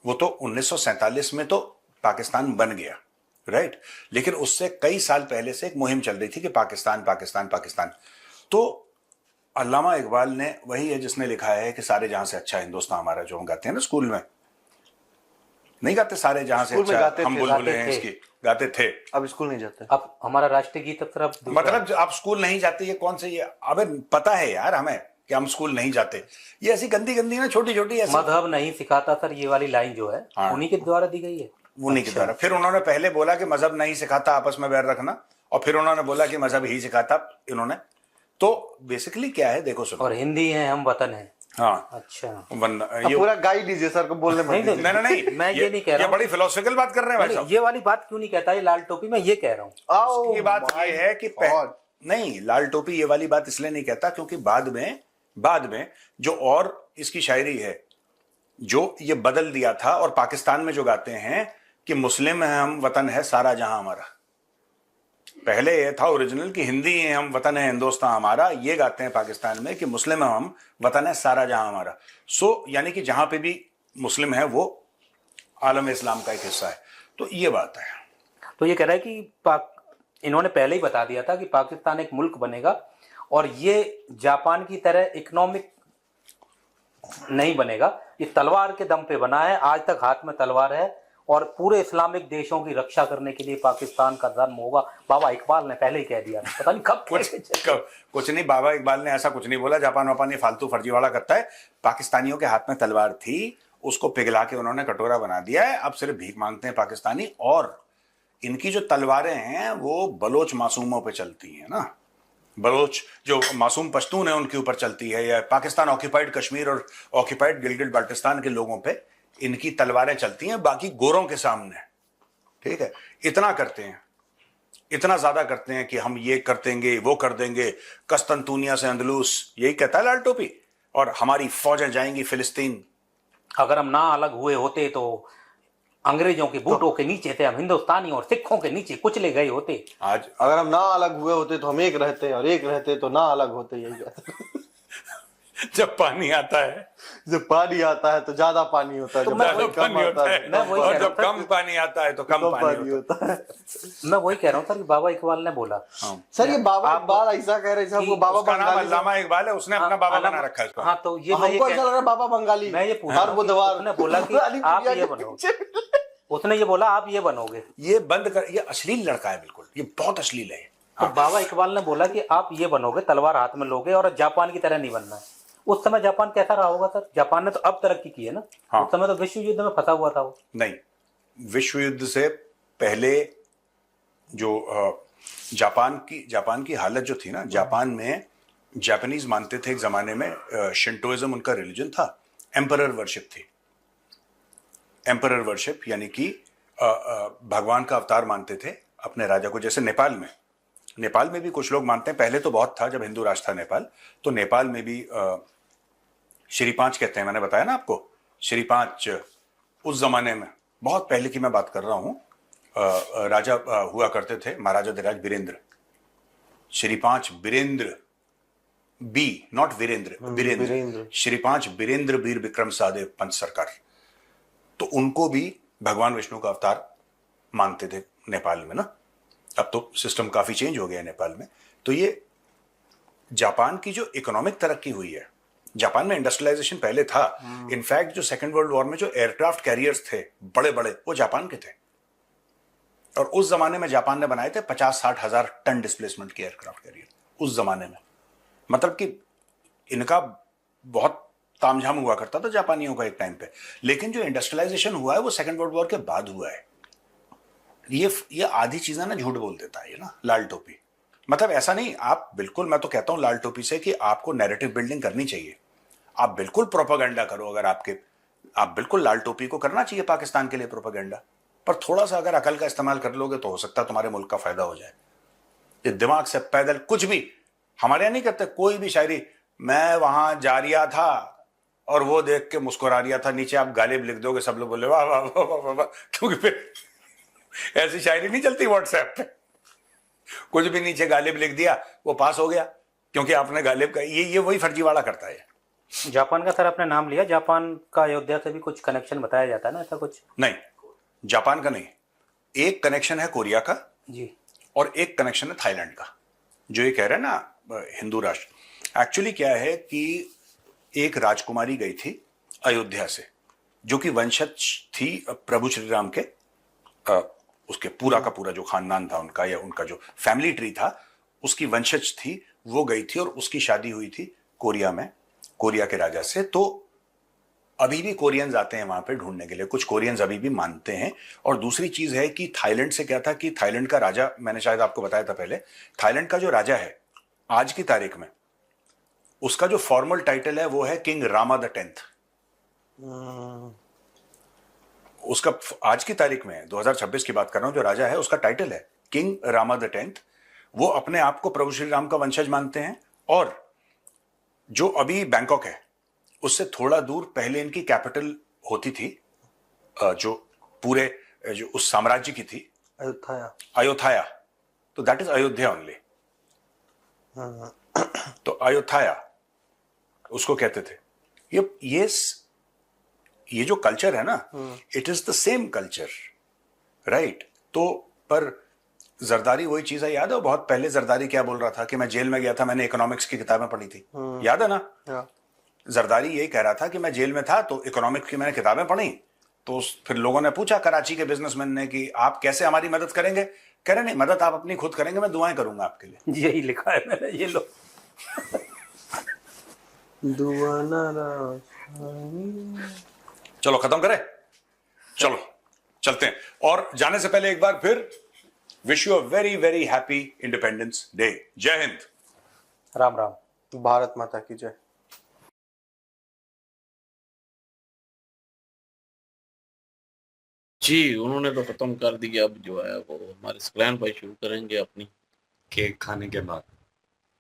वो तो 1947 में तो पाकिस्तान बन गया, राइट, लेकिन उससे कई साल पहले से एक मुहिम चल रही थी कि पाकिस्तान पाकिस्तान पाकिस्तान। तो अल्लामा इकबाल ने, वही है जिसने लिखा है कि सारे जहां से अच्छा हिंदुस्तान हमारा, जो हम गाते हैं ना स्कूल में, नहीं गाते सारे जहां से स्कूल में अच्छा गाते हम थे, बुलबुलें गाते हैं थे। इसकी, गाते थे। अब स्कूल नहीं जाते। अब हमारा राष्ट्रीय गीत अब तरफ मतलब आप स्कूल नहीं जाते, ये कौन से, ये अबे पता है यार हमें कि हम स्कूल नहीं जाते, ये ऐसी गंदी गंदी ना छोटी छोटी ऐसी, मजहब नहीं सिखाता सर, ये वाली लाइन जो है हाँ। उन्हीं के द्वारा दी गई है। उन्हीं के द्वारा। फिर उन्होंने पहले बोला कि मजहब नहीं सिखाता आपस में बैर रखना, और फिर उन्होंने बोला कि मजहब ही सिखाता इन्होंने। तो बेसिकली क्या है, देखो सुनो। और हिंदी है, हम वतन है। हाँ, अच्छा, ये पूरा गाइड दीजिए सर को, बोलने मत नहीं, दीजिए। नहीं नहीं नहीं, मैं ये नहीं कह रहा ये हूँ। बड़ी फिलोसफिकल बात कर रहे हैं भाई साहब। ये वाली बात क्यों नहीं कहता ये लाल टोपी, मैं ये कह रहा हूँ। आओ, ये बात ये है कि God. नहीं, लाल टोपी ये वाली बात इसलिए नहीं कहता क्योंकि बाद में जो और इसकी शायरी है जो ये बदल दिया था, और पाकिस्तान में जो गाते हैं कि मुस्लिम है हम, वतन है सारा जहां हमारा। पहले ये था ओरिजिनल कि हिंदी है हम, वतन है हिंदुस्तान हमारा। ये गाते हैं पाकिस्तान में कि मुस्लिम है हम, वतन है सारा जहां हमारा। सो यानी कि जहां पे भी मुस्लिम है वो आलम इस्लाम का एक हिस्सा है। तो ये बात है। तो ये कह रहा है कि इन्होंने पहले ही बता दिया था कि पाकिस्तान एक मुल्क बनेगा और ये जापान की तरह इकोनॉमिक नहीं बनेगा, ये तलवार के दम पे बना है। आज तक हाथ में तलवार है और पूरे इस्लामिक देशों की रक्षा करने के लिए पाकिस्तान का जन्म होगा। बाबा इकबाल ने पहले ही कह दिया, पता नहीं कब कुछ नहीं, बाबा इकबाल ने ऐसा कुछ नहीं बोला। जापान वापान ये फालतू फर्जीवाड़ा करता है। पाकिस्तानियों के हाथ में तलवार थी, उसको पिघला के उन्होंने कटोरा बना दिया है। अब सिर्फ भीख मांगते हैं पाकिस्तानी। और इनकी जो तलवारें हैं वो बलोच मासूमों पे चलती हैं ना, बलोच जो मासूम पश्तून है उनके ऊपर चलती है, या पाकिस्तान ऑक्यूपाइड कश्मीर और ऑक्यूपाइड गिलगिट बाल्टिस्तान के लोगों पे इनकी तलवारें चलती हैं, बाकी गोरों के सामने। ठीक है, इतना करते हैं, इतना ज्यादा करते हैं कि हम ये कर देंगे वो कर देंगे, कस्तंतुनिया से अंदलूस, यही कहता है लाल टोपी। और हमारी फौजें जाएंगी फिलिस्तीन। अगर हम ना अलग हुए होते तो अंग्रेजों के बूटों के नीचे थे हम, हिंदुस्तानी और सिखों के नीचे कुचले गए होते। आज अगर हम ना अलग हुए होते तो हम एक रहते, और एक रहते तो ना अलग होते, यही कहते। जब पानी आता है, जब पानी आता है तो ज्यादा पानी होता है, तो जब मैं पानी ज्यादा कम पानी आता होता है है, मैं वही और कह रहा जब था कम पानी आता है तो कम तो पानी पानी होता होता है। मैं वही कह रहा हूँ सर कि बाबा इकबाल ने बोला। है। सर ये बाबा आप- इकबाल ऐसा कह रहे थे, वो बाबा उसका नाम बंगाली अल्लामा इकबाल है, उसने अपना बाबा बना रखा है इसको। हाँ, तो ये मैं ये हमको ऐसा लग रहा है बाबा बंगाली। मैं ये पूछ रहा हर हूँ कि बुधवार उसने बोला कि आप ये बनोगे, उसने ये बोला आप ये बनोगे। ये बंद कर, ये अश्लील लड़का है बिल्कुल, ये बहुत अश्लील है। तो बाबा इकबाल ने बोला कि आप ये बनोगे, तलवार हाथ में लोगे और जापान की तरह नहीं बनना है। उस समय जापान कैसा रहा होगा सर? जापान ने तो अब तरक्की की है ना। हाँ। उस समय तो विश्व युद्ध में फंसा हुआ था वो। नहीं, विश्व युद्ध से पहले जो जापान की हालत जो थी ना, जापान में जापानीज मानते थे एक जमाने में, शिंटोइज्म उनका रिलीजन था, एम्परर वर्शिप थी। एम्परर वर्शिप यानी कि भगवान का अवतार मानते थे अपने राजा को। जैसे नेपाल में भी कुछ लोग मानते हैं, पहले तो बहुत था जब हिंदू राष्ट्र था नेपाल, तो नेपाल में भी श्री पांच कहते हैं, मैंने बताया ना आपको, श्री पांच उस जमाने में, बहुत पहले की मैं बात कर रहा हूं, राजा हुआ करते थे, महाराजा धीराज बीरेंद्र, श्री पांच बीरेंद्र, बी नॉट वीरेंद्र, बीरेंद्र, श्री पांच बीरेंद्र वीर विक्रम सादेव पंच सरकार, तो उनको भी भगवान विष्णु का अवतार मानते थे नेपाल में ना। अब तो सिस्टम काफी चेंज हो गया है नेपाल में। तो ये जापान की जो इकोनॉमिक तरक्की हुई है, जापान में इंडस्ट्रियलाइजेशन पहले था। इनफैक्ट जो सेकेंड वर्ल्ड वॉर में जो एयरक्राफ्ट कैरियर्स थे बड़े बड़े, वो जापान के थे। और उस जमाने में जापान ने बनाए थे 50-60 हजार टन डिस्प्लेसमेंट के एयरक्राफ्ट कैरियर उस जमाने में। मतलब कि इनका बहुत तामझाम हुआ करता था जापानियों का एक टाइम पे। लेकिन जो इंडस्ट्रियलाइजेशन हुआ है वो सेकेंड वर्ल्ड वॉर के बाद हुआ है। ये आधी चीजें ना झूठ बोल देता है ये ना लाल टोपी। मतलब ऐसा नहीं, आप बिल्कुल, मैं तो कहता हूं लाल टोपी से कि आपको नैरेटिव बिल्डिंग करनी चाहिए, आप बिल्कुल प्रोपागेंडा करो। अगर आप बिल्कुल लाल टोपी को करना चाहिए पाकिस्तान के लिए प्रोपागेंडा, पर थोड़ा सा अगर अकल का इस्तेमाल कर लोगे तो हो सकता है तुम्हारे मुल्क का फायदा हो जाए। ये दिमाग से पैदल कुछ भी, हमारे यहाँ नहीं करते कोई भी शायरी, मैं वहां जा रिया था और वो देख के मुस्कुरा रिया था, नीचे आप गालिब लिख दोगे, सब लोग बोले वाह वाह वाह वाह वाह वाह, क्योंकि फिर ऐसी शायरी नहीं चलती व्हाट्सएप पे, कुछ भी नीचे गालिब लिख दिया वो पास हो गया, क्योंकि आपने गालिब का ये वही फर्जीवाड़ा करता है। जापान का सर आपने नाम लिया, जापान का अयोध्या से भी कुछ कनेक्शन बताया जाता है ना, ऐसा कुछ? नहीं, जापान का नहीं, एक कनेक्शन है कोरिया का जी, और एक कनेक्शन है थाईलैंड का। जो ये कह रहे हैं ना हिंदू राष्ट्र, एक्चुअली क्या है कि एक राजकुमारी गई थी अयोध्या से, जो कि वंशज थी प्रभु श्री राम के, उसके पूरा का पूरा जो खानदान था उनका, या उनका जो फैमिली ट्री था उसकी वंशज थी, वो गई थी और उसकी शादी हुई थी कोरिया में, कोरिया के राजा से। तो अभी भी कोरियंस आते हैं वहां पे ढूंढने के लिए, कुछ कोरियंस अभी भी मानते हैं। और दूसरी चीज है कि थाईलैंड से क्या था कि थाईलैंड का राजा, मैंने शायद आपको बताया था पहले, थाईलैंड का जो राजा है आज की तारीख में, उसका जो फॉर्मल टाइटल है वो है किंग रामा द 10th। उसका आज की तारीख में 2026 की बात कर रहा हूं, जो राजा है उसका टाइटल है किंग रामा द 10th। वो अपने आप को प्रभु श्री राम का वंशज मानते हैं। और जो अभी बैंकॉक है उससे थोड़ा दूर पहले इनकी कैपिटल होती थी, जो पूरे जो उस साम्राज्य की थी, अयोध्या। तो दैट इज अयोध्या ओनली। तो अयोध्या उसको कहते थे। ये जो कल्चर है ना, it is the same culture, right. तो पर जरदारी वही चीज है, याद है बहुत पहले जरदारी क्या बोल रहा था कि मैं जेल में गया था, मैंने इकोनॉमिक्स की किताबें पढ़ी थी, याद है ना। जरदारी यही कह रहा था कि मैं जेल में था तो इकोनॉमिक्स की मैंने किताबें पढ़ी। तो फिर लोगों ने पूछा कराची के बिजनेसमैन ने कि आप कैसे हमारी मदद करेंगे, कह रहे नहीं, मदद आप अपनी खुद करेंगे, मैं दुआएं करूंगा आपके लिए। यही लिखा है मैंने, ये लो। चलो खत्म करें, चलो चलते हैं। और जाने से पहले एक बार फिर wish you a very very happy independence day. जय हिंद, राम राम, भारत माता की जय। जी, उन्होंने तो खत्म कर दिया। अब जो है वो हमारे स्क्लैन भाई शुरू करेंगे अपनी केक खाने के बाद।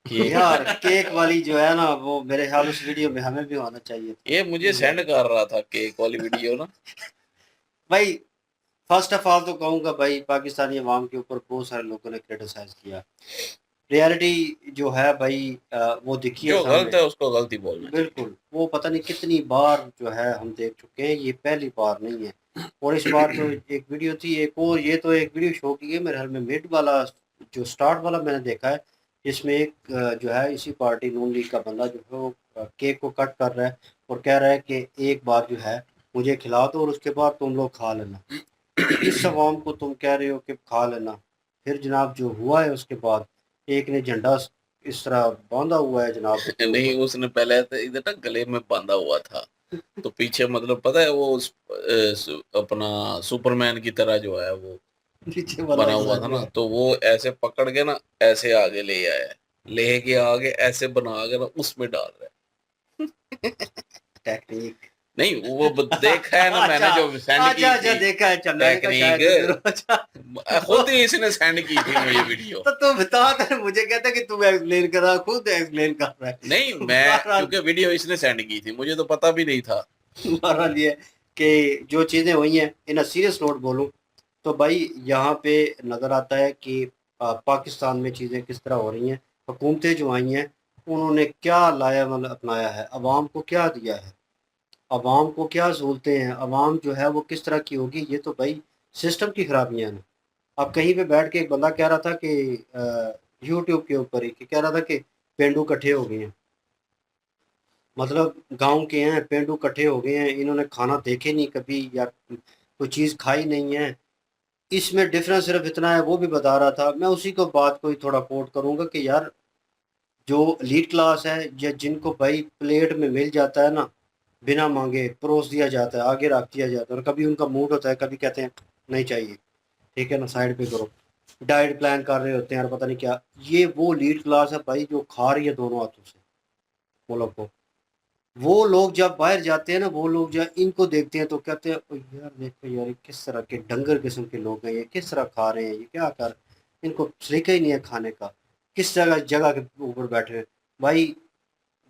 केक। यार केक वाली जो है ना, वो मेरे ख्याल उस वीडियो में हमें भी होना चाहिए था। ये मुझे सेंड कर रहा था केक वाली वीडियो ना। भाई फर्स्ट ऑफ ऑल तो कहूँगा भाई, पाकिस्तानी अवाम के ऊपर बहुत सारे लोगों ने क्रिटिसाइज किया। रियलिटी जो है भाई वो दिखी है जो सामने। गलत है उसको गलती बोलना। बिल्कुल, वो पता नहीं कितनी बार जो है हम देख चुके हैं, ये पहली बार नहीं है। और इस बार तो एक वीडियो थी, एक और ये तो एक वीडियो शो की है मेरे ख्याल में, मिड वाला जो स्टार्ट वाला मैंने देखा है, इसमें एक जो है इसी पार्टी नून लीग का बंदा जो है वो केक को कट कर रहा है और कह रहा है कि एक बार जो है मुझे खिला दो और उसके बाद तुम लोग खा लेना। इस अवाम को तुम कह रहे हो कि खा लेना, फिर जनाब जो हुआ है उसके बाद एक ने झंडा इस तरह बांधा हुआ है जनाब। नहीं, उसने पहले तो इधर ना गले में बांधा हुआ था, तो पीछे मतलब पता है वो अपना सुपरमैन की तरह जो है वो पीछे वाला बना हुआ था ना, तो वो ऐसे पकड़ के ना ऐसे आगे ले आया, लेके आगे ऐसे बना के ना उसमें डाल रहा है। टेक्निक नहीं वो देखा है ना मैंने जो सेंड की अच्छा थी देखा है, चल टेक्निक, अच्छा खुद ही इसने सेंड की थी मुझे वीडियो। तो तू बता कर, मुझे कहता कि तू एक्सप्लेन कर रहा, खुद एक्सप्लेन कर रहा है। नहीं मैं, क्योंकि वीडियो इसने सेंड की थी, मुझे तो पता भी नहीं था। बहरहाल ये कि जो चीज़ें हुई हैं, इन सीरियस नोट बोलूं तो भाई यहाँ पे नज़र आता है कि पाकिस्तान में चीज़ें किस तरह हो रही हैं। हुकूमतें जो आई हैं उन्होंने क्या लाया मतलब अपनाया है, अवाम को क्या दिया है, अवाम को क्या सहूलतें हैं, अवाम जो है वो किस तरह की होगी। ये तो भाई सिस्टम की खराबियाँ हैं। अब कहीं पे बैठ के एक बंदा कह रहा था कि यूट्यूब के ऊपर ही कह रहा था कि पेंडू इकट्ठे हो गए हैं, मतलब गांव के हैं, पेंडू इकट्ठे हो गए हैं, इन्होंने खाना देखे नहीं कभी या कोई चीज़ खाई नहीं है। इसमें डिफरेंस सिर्फ इतना है, वो भी बता रहा था। मैं उसी को बात को ही थोड़ा कोट करूँगा कि यार जो लीड क्लास है या जिनको भाई प्लेट में मिल जाता है ना, बिना मांगे परोस दिया जाता है, आगे रख दिया जाता है, और कभी उनका मूड होता है, कभी कहते हैं नहीं चाहिए, ठीक है ना, साइड पे करो, डाइट प्लान कर रहे होते हैं और पता नहीं क्या। ये वो लीड क्लास है भाई जो खा रही है दोनों हाथों से मुल्क को। वो लोग जब बाहर जाते हैं ना, वो लोग जब इनको देखते हैं तो कहते हैं "ओ यार देखो यार, ये किस तरह के डंगर किस्म के लोग हैं, ये किस तरह खा रहे हैं, ये क्या कर, इनको सलीका ही नहीं है खाने का, किस जगह जगह के ऊपर बैठे हैं"। भाई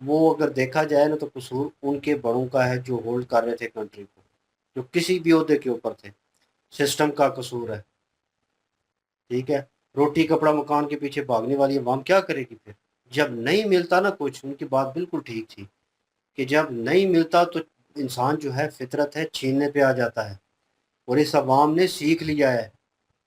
वो अगर देखा जाए ना तो कसूर उनके बड़ों का है जो होल्ड कर रहे थे कंट्री को, जो किसी भी ओहदे के ऊपर थे। सिस्टम का कसूर है, ठीक है। रोटी कपड़ा मकान के पीछे भागने वाली अवाम क्या करेगी फिर? जब नहीं मिलता ना कुछ, उनकी बात बिल्कुल ठीक थी कि जब नहीं मिलता तो इंसान जो है फितरत है छीनने पे आ जाता है। और इस अवाम ने सीख लिया है,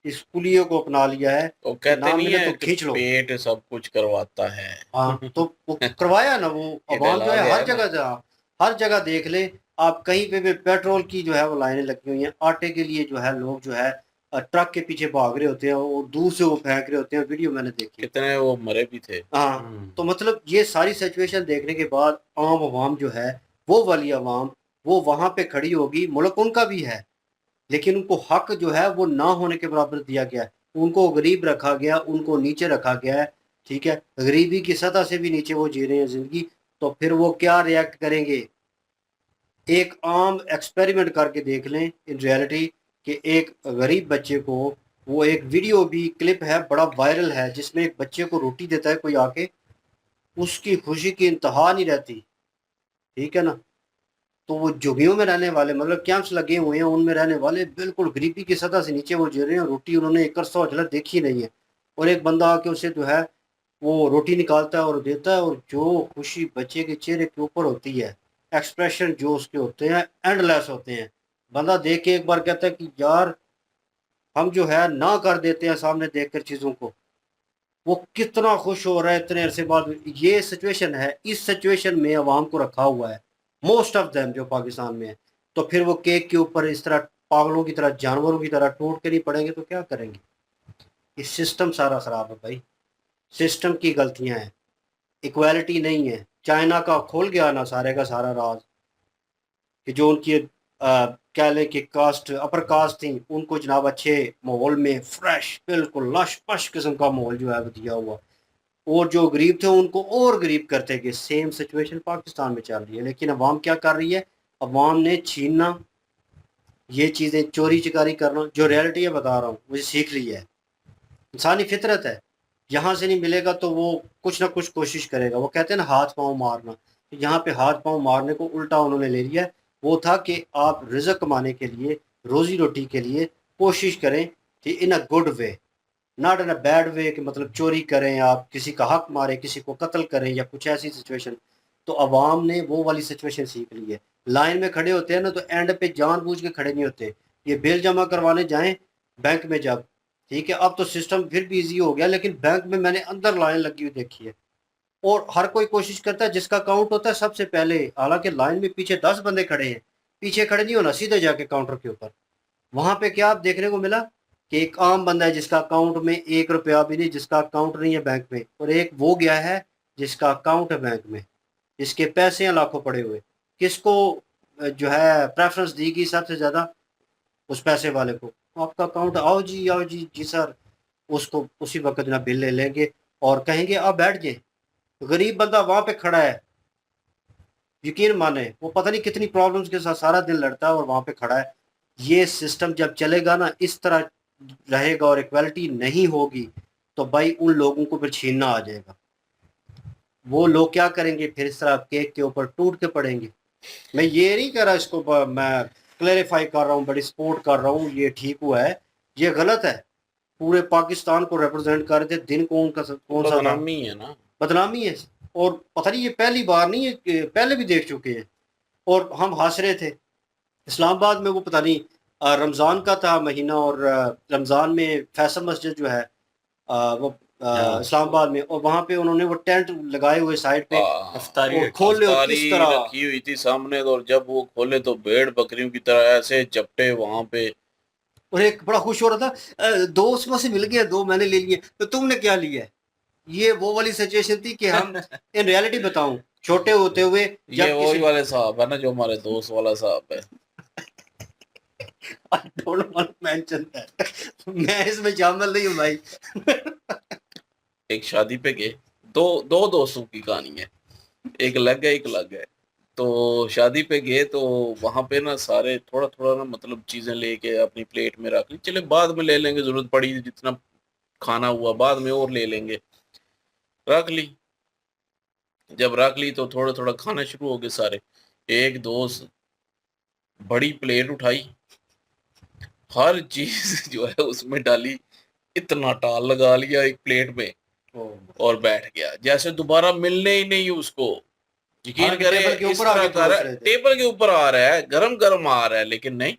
इस कुलियों को अपना लिया है वो कि कहते ना नहीं मिले है तो कि खींच लो। पेट सब कुछ करवाता है। हाँ तो वो करवाया ना, वो ये अवाम जो डायलॉग है है हर ना। जगह हर जगह देख ले आप, कहीं पे भी पेट्रोल की जो है वो लाइनें लगी हुई हैं, आटे के लिए जो है लोग जो है ट्रक के पीछे भाग रहे होते हैं और दूर से वो फेंक रहे होते हैं, वीडियो मैंने देखी। कितने वो मरे भी थे। हाँ तो मतलब ये सारी सिचुएशन देखने के बाद आम आवाम जो है, वो वाली आवाम, वो वहां पे खड़ी होगी। मुल्क उनका भी है लेकिन उनको हक जो है वो ना होने के बराबर दिया गया है। उनको गरीब रखा गया, उनको नीचे रखा गया है, ठीक है। गरीबी की सतह से भी नीचे वो जी रहे हैं जिंदगी। तो फिर वो क्या रिएक्ट करेंगे? एक आम एक्सपेरिमेंट करके देख लें इन रियलिटी कि एक गरीब बच्चे को, वो एक वीडियो भी क्लिप है बड़ा वायरल है जिसमें एक बच्चे को रोटी देता है कोई आके, उसकी खुशी की इंतहा नहीं रहती, ठीक है ना। तो वो झुग्गियों में रहने वाले, मतलब कैंप्स लगे हुए हैं, उनमें रहने वाले बिल्कुल गरीबी की सतह से नीचे वो जी रहे हैं, रोटी उन्होंने एक अरसा झलक देखी नहीं है। और एक बंदा आके उसे जो है वो रोटी निकालता है और देता है, और जो खुशी बच्चे के चेहरे के ऊपर होती है, एक्सप्रेशन जो उसके होते हैं एंडलेस होते हैं। बंदा देख के एक बार कहता है कि यार हम जो है ना कर देते हैं सामने देखकर चीज़ों को। वो कितना खुश हो रहा है इतने अरसे बाद। ये सिचुएशन है, इस सिचुएशन में अवाम को रखा हुआ है मोस्ट ऑफ देम जो पाकिस्तान में है। तो फिर वो केक के ऊपर इस तरह पागलों की तरह, जानवरों की तरह टूट के नहीं पड़ेंगे तो क्या करेंगे? ये सिस्टम सारा खराब है भाई, सिस्टम की गलतियां हैं, इक्वालिटी नहीं है। चाइना का खुल गया ना सारे का सारा राज कि जो उनकी कह लें कि कास्ट, अपर कास्ट थी, उनको जनाब अच्छे माहौल में फ्रेश बिल्कुल लश पश किस्म का माहौल जो है वो दिया हुआ, और जो गरीब थे उनको और गरीब करते गए। सेम सिचुएशन पाकिस्तान में चल रही है। लेकिन अवाम क्या कर रही है? अवाम ने छीनना, ये चीज़ें चोरी चकारी करना, जो रियलिटी है बता रहा हूँ, मुझे सीख ली है। इंसानी फितरत है, यहाँ से नहीं मिलेगा तो वो कुछ ना कुछ कोशिश करेगा। वो कहते हैं ना हाथ पाँव मारना, तो यहाँ पे हाथ पाँव मारने को उल्टा उन्होंने ले लिया है। वो था कि आप रिज़्क कमाने के लिए, रोज़ी रोटी के लिए कोशिश करें कि in a good way, not in a bad way कि मतलब चोरी करें, आप किसी का हक मारें, किसी को कत्ल करें या कुछ ऐसी सिचुएशन। तो अवाम ने वो वाली सिचुएशन सीख ली है। लाइन में खड़े होते हैं ना तो एंड पे जानबूझ के खड़े नहीं होते। ये बिल जमा करवाने जाएं बैंक में जब, ठीक है, अब तो सिस्टम फिर भी इजी हो गया, लेकिन बैंक में मैंने अंदर लाइन लगी हुई देखी है और हर कोई कोशिश करता है जिसका काउंट होता है सबसे पहले, हालांकि लाइन में पीछे 10 बंदे खड़े हैं, पीछे खड़े नहीं होना, सीधे जाके काउंटर के ऊपर। वहां पे क्या आप देखने को मिला कि एक आम बंदा है जिसका अकाउंट में 1 रुपया भी नहीं, जिसका अकाउंट नहीं है बैंक में, और एक वो गया है जिसका अकाउंट है बैंक में, जिसके पैसे हैं लाखों पड़े हुए। किसको जो है प्रेफरेंस दी गई सबसे ज्यादा? उस पैसे वाले को। आपका अकाउंट, आओ जी आओ जी, जी सर। उसको उसी वक्त ना बिल ले लेंगे और कहेंगे आप बैठ जाए। गरीब बंदा वहां पे खड़ा है, यकीन माने वो पता नहीं कितनी प्रॉब्लम्स के साथ सारा दिन लड़ता है और वहां पे खड़ा है। ये सिस्टम जब चलेगा ना, इस तरह रहेगा और इक्वालिटी नहीं होगी, तो भाई उन लोगों को फिर छीनना आ जाएगा। वो लोग क्या करेंगे फिर? इस तरह केक के ऊपर टूट के पड़ेंगे। मैं ये नहीं कह रहा इसको, मैं क्लेरिफाई कर रहा हूँ, बड़ी सपोर्ट कर रहा हूँ, ये ठीक हुआ है, ये गलत है। पूरे पाकिस्तान को रिप्रेजेंट कर रहे थे, दिन कौन सा था? बदनामी है ना, बदनामी है। और पता नहीं ये पहली बार नहीं है, पहले भी देख चुके हैं और हम हंस रहे थे। इस्लामाबाद में वो पता नहीं रमज़ान का था महीना, और रमज़ान में फैसल मस्जिद जो है वो इस्लामाबाद में, और वहाँ पे उन्होंने वो टेंट लगाए हुए साइड पे, अफ्तारी और खोले हो किस अफ्तारी तरह। रखी हुई थी सामने, और जब वो खोले तो भेड़ बकरियों की तरह ऐसे चपटे वहां पे। और एक बड़ा खुश हो रहा था, दो उसमें से मिल गए, दो मैंने ले लिए, तो तुमने क्या लिया है? ये वो वाली सिचुएशन थी कि हम इन रियलिटी बताऊं, छोटे होते हुए ये वही वाले साहब है ना जो हमारे दोस्त वाला साहब है। I don't want to mention that. मैं इसमें शामिल नहीं हूँ भाई। एक शादी पे गए, दो दोस्तों की कहानी है, एक अलग है एक अलग है। तो शादी पे गए तो वहां पे ना सारे थोड़ा थोड़ा ना मतलब चीजें लेके अपनी प्लेट में रख ली, चले बाद में ले लेंगे, जरूरत पड़ी जितना खाना हुआ बाद में और ले लेंगे, रख ली। जब रख ली तो थोड़ा थोड़ा खाना शुरू हो गए सारे। एक दोस्त बड़ी प्लेट उठाई, हर चीज जो है उसमें डाली, इतना टाल लगा लिया एक प्लेट में और बैठ गया, जैसे दोबारा मिलने ही नहीं उसको। यकीन हालांकि करे टेबल के इस ऊपर तरह आके कर रहा परोस है, रहे थे। टेबल के ऊपर आ रहा है, गरम गरम आ रहा है, लेकिन नहीं,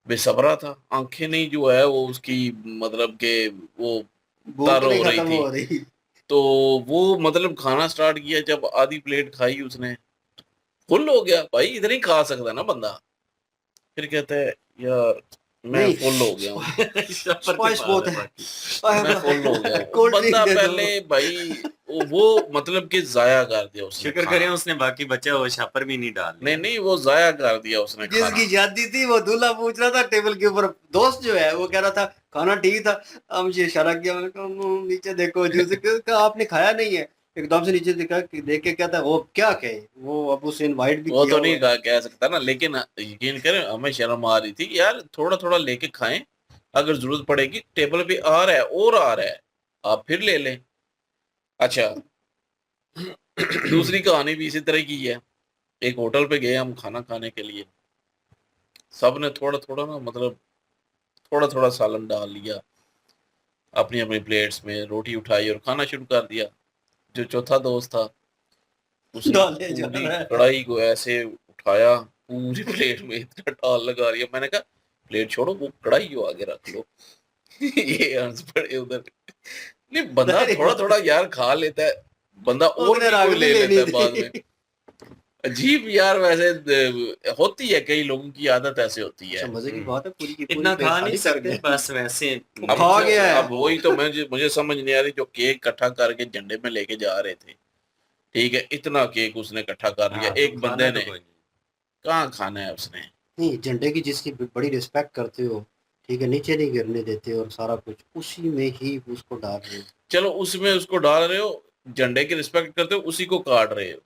बेसब्रा था, आंखें नहीं जो है वो उसकी मतलब के वो भूख तर नहीं हो रही खत्म थी। हो रही। तो वो मतलब खाना स्टार्ट किया, जब आधी प्लेट खाई उसने, फुल हो गया भाई, इधर ही खा सकता ना बंदा। फिर कहता है यार मैं नहीं, फुल हो गया हूँ, स्पाइस बहुत है। मैं फुल हो गया हूँ। कोल्ड ड्रिंक बंदा दे दो। पहले भाई वो मतलब कि जाया कर दिया उसने शुक्र खाना। करें उसने बाकी बचा हुआ छापर भी नहीं डाल नहीं नहीं, वो जाया कर दिया उसने खाना। जिसकी शादी थी वो दूल्हा पूछ रहा था टेबल के ऊपर, दोस्त जो है वो कह रहा था खाना ठीक था। अब मुझे इशारा किया, मैंने कहा नीचे देखो जूस कहा आपने खाया नहीं है। एकदम से नीचे देखा, देख के कहता है वो क्या कहे, वो अब उसे इनवाइट भी वो किया तो नहीं हुआ है। कह सकता ना, लेकिन यकीन करें हमें शर्म आ रही थी कि यार थोड़ा थोड़ा लेके खाएं, अगर जरूरत पड़ेगी टेबल पे आ रहा है और आ रहा है आप फिर ले लें। अच्छा दूसरी कहानी भी इसी तरह की है। एक होटल पे गए हम खाना खाने के लिए, सब ने थोड़ा थोड़ा ना मतलब थोड़ा थोड़ा सालन डाल लिया अपनी अपनी प्लेट्स में, रोटी उठाई और खाना शुरू कर दिया। जो चौथा दोस्त था उसने डाले जा पूरी रहा है। कढ़ाई को ऐसे उठाया, पूरी प्लेट में इतना टाल लगा दिया। मैंने कहा प्लेट छोड़ो, वो कढ़ाई जो आगे रख लो। ये हंस पड़े उधर। नहीं बंदा अरे थोड़ा थोड़ा यार खा लेता है, बंदा और उसने भी राग कोई ले भी लेता है लेनी बाद थी। में। अजीब यार, वैसे होती है, कई लोगों की आदत ऐसे होती है। अच्छा मजे की बात है, पूरी की पूरी इतना प्लेट खा खाली नहीं कर सकते, दे। बस वैसे अब खा गया है। अब वही तो मुझे समझ नहीं आ रही, जो केक इकट्ठा करके झंडे में लेके जा रहे थे, ठीक है, इतना केक उसने इकट्ठा कर लिया हाँ, एक तो बंदे खाना ने, तो कोई नहीं। कहाँ खाना है उसने। नहीं, झंडे की जिसकी बड़ी रिस्पेक्ट करते हो, ठीक है, नीचे नहीं गिरने देते और सारा कुछ उसी में ही उसको डाल रहे हो। चलो उसमें उसको डाल रहे हो, झंडे की रिस्पेक्ट करते हो, उसी को काट रहे हो।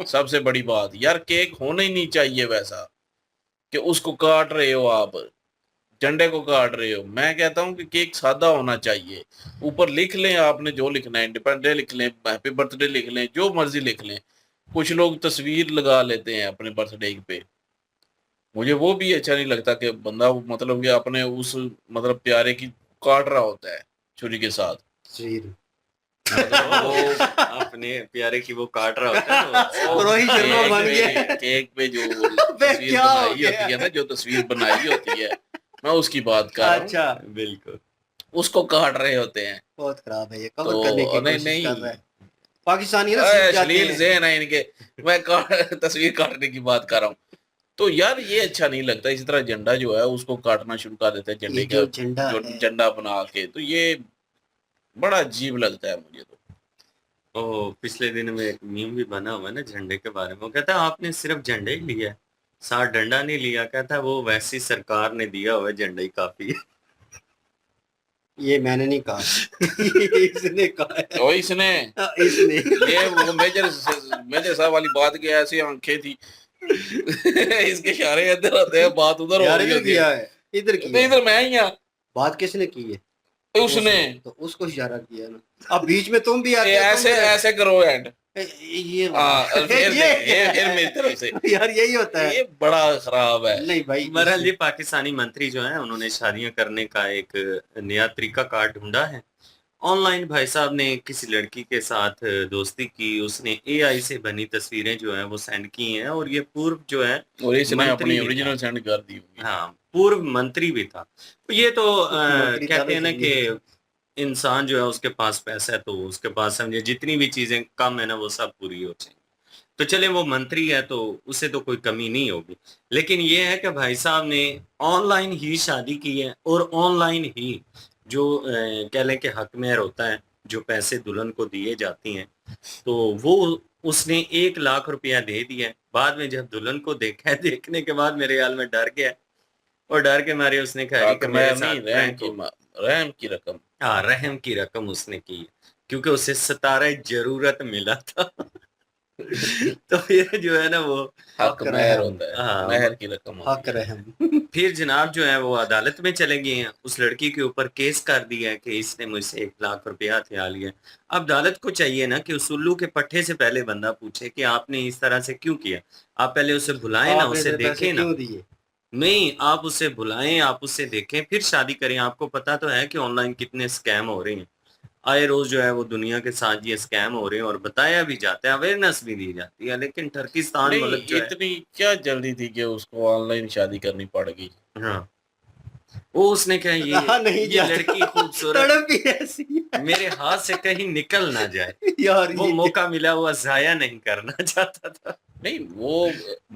सबसे बड़ी बात यार, केक होना ही नहीं चाहिए वैसा कि उसको काट रहे हो आप, झंडे को काट रहे हो। मैं कहता हूँ कि केक सादा होना चाहिए, ऊपर लिख लें आपने जो लिखना है, इंडिपेंडेंस डे लिख लें, हैप्पी बर्थडे लिख लें, जो मर्जी लिख लें। कुछ लोग तस्वीर लगा लेते हैं अपने बर्थडे पे, मुझे वो भी अच्छा नहीं लगता कि बंदा मतलब कि अपने उस मतलब प्यारे की काट रहा होता है छुरी के साथ। तस्वीर मतलब वो अपने प्यारे की वो काट रहा होता है वो रोहित शर्मा केक बन पे- गया। केक पे जो अबे तस्वीर क्या हो बनाई गया? होती है ना, जो तस्वीर बनाई होती है, मैं उसकी बात कर रहा हूँ। अच्छा, बिल्कुल। उसको काट रहे होते हैं। बहुत खराब है, ये कवर तो करने की नहीं कोशिश कर रहा है। नहीं, पाकिस्तानी है ना, सीख जाते अश्लील हैं। ज़हन है इनके, मैं तस्वीर काटने की बात कर रहा हूँ। तो यार ये अच्छा नहीं लगता, इसी तरह झंडा जो है उसको काटना शुरू कर देते हैं, झंडे ये का जो झंडा जो है, झंडा बना के, तो ये बड़ा अजीब लगता है मुझे तो। ओ पिछले दिन में एक मीम भी बना हुआ है ना झंडे के बारे में, वो कहता है आपने सिर्फ झंडा ही लिया है, साथ डंडा नहीं लिया। कहता है वो वैसी सरकार ने दिया हुआ है, झंडा ही काफी है। ये मैंने नहीं कहा। इसने कहा है। तो इसने इसने ये वो मेजर साहब वाली बात की ऐसी आंखें थी। इसके इशारे इधर होते हैं, बात उधर हो यार रही इधर होती किया है। है, इधर तो किया है। इधर मैं ही आ, बात किसने की है? उसने तो उसको इशारा किया ना। अब बीच में तुम भी आते ये हो, तुम ऐसे भी ऐसे करो एंड। ये हाँ फिर ये मेरी तरफ से यार यही होता है। ये बड़ा खराब है। नहीं भाई, बहरहाल जी पाकिस्तानी मंत्री जो है उन्होंने शादियां करने का एक नया तरीका कार ढूंढा है। ऑनलाइन भाई साहब ने किसी लड़की के साथ दोस्ती की, उसने एआई से बनी तस्वीरें जो है वो सेंड की हैं, और ये पूर्व जो है और इसने मंत्री अपनी भी ओरिजिनल था। सेंड कर दी होगी। हाँ पूर्व मंत्री भी था। ये तो मंत्री था कहते हैं ना ना, कि इंसान जो है उसके पास पैसा है तो उसके पास समझे जितनी भी चीजें कम है ना वो सब पूरी हो जाएंगी। तो चले वो मंत्री है तो उसे तो कोई कमी नहीं होगी, लेकिन ये है कि भाई साहब ने ऑनलाइन ही शादी की है, और ऑनलाइन ही जो कह लें कि हक मेहर होता है, जो पैसे दुल्हन को दिए जाती हैं, तो वो उसने 1 लाख रुपया दे दिया है। बाद में जब दुल्हन को देखा है, देखने के बाद मेरे ख्याल में डर गया है और डर के मारे उसने कहा जी कि मेरे नहीं, साथ prank हो। रहम की रकम। हाँ, रहम की रकम उसने की है, क्योंकि उसे सितारा जरूरत मिला था। तो फिर जो है ना वो हक हक महर रहम। होता है, हाँ, महर की रकम हक होती है। रहम। फिर जनाब जो है वो अदालत में चले गए हैं, उस लड़की के ऊपर केस कर दिया है कि इसने मुझसे 1 लाख रुपया हथिया लिया। अब अदालत को चाहिए ना कि उस उल्लू के पट्टे से पहले बंदा पूछे कि आपने इस तरह से क्यों किया। आप पहले उसे बुलाएं ना, आपने उसे इतने पैसे देखें ना। क्यों दिए? नहीं, आप उसे बुलाएं, आप उससे देखें, फिर शादी करें। आपको पता तो है कि ऑनलाइन कितने स्कैम हो रहे हैं। आए रोज जो है वो दुनिया के साथ ये स्कैम हो रहे हैं, और बताया भी जाता है, अवेयरनेस भी दी जाती है। लेकिन टर्किस्तान नहीं, मुल्क जो है, इतनी क्या जल्दी थी कि उसको ऑनलाइन शादी करनी पड़ गई? हाँ, वो उसने कहा रहा नहीं ये जाता, लड़की खूबसूरत तड़प ही ऐसी है। मेरे हाथ से कहीं निकल ना जाए। यार वो ये मौका मिला हुआ जाया नहीं करना चाहता था। नहीं, वो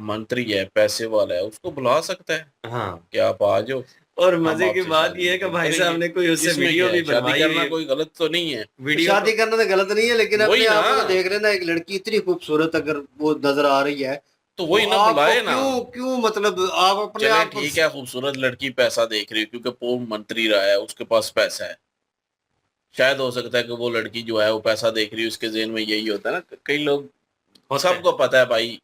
मंत्री है, पैसे वाला है, उसको बुला सकता है हाँ, कि आप आ जाओ, और हम मजे की आपसे बात शादी ये है कि नहीं भाई करेंगे। साहब ने कोई उससे इसमें वीडियो क्या भी है? शादी बनवाई करना हुई कोई गलत तो नहीं है। वीडियो शादी करना तो गलत नहीं है, लेकिन वही अपने आप ना। को देख रहे ना, एक लड़की इतनी खूबसूरत अगर वो नजर आ रही है तो वही ना, आपको बुलाए ना। क्यों क्यों मतलब आप अपने चले आप को ठीक है, खूबसूरत लड़की पैसा देख रही है क्योंकि पूर्व मंत्री रहा है, उसके पास पैसा है। शायद हो सकता है कि वो लड़की जो है वो पैसा देख रही है, उसके ज़हन में यही होता है ना। कई लोग, होते हैं। सबको पता है भाई,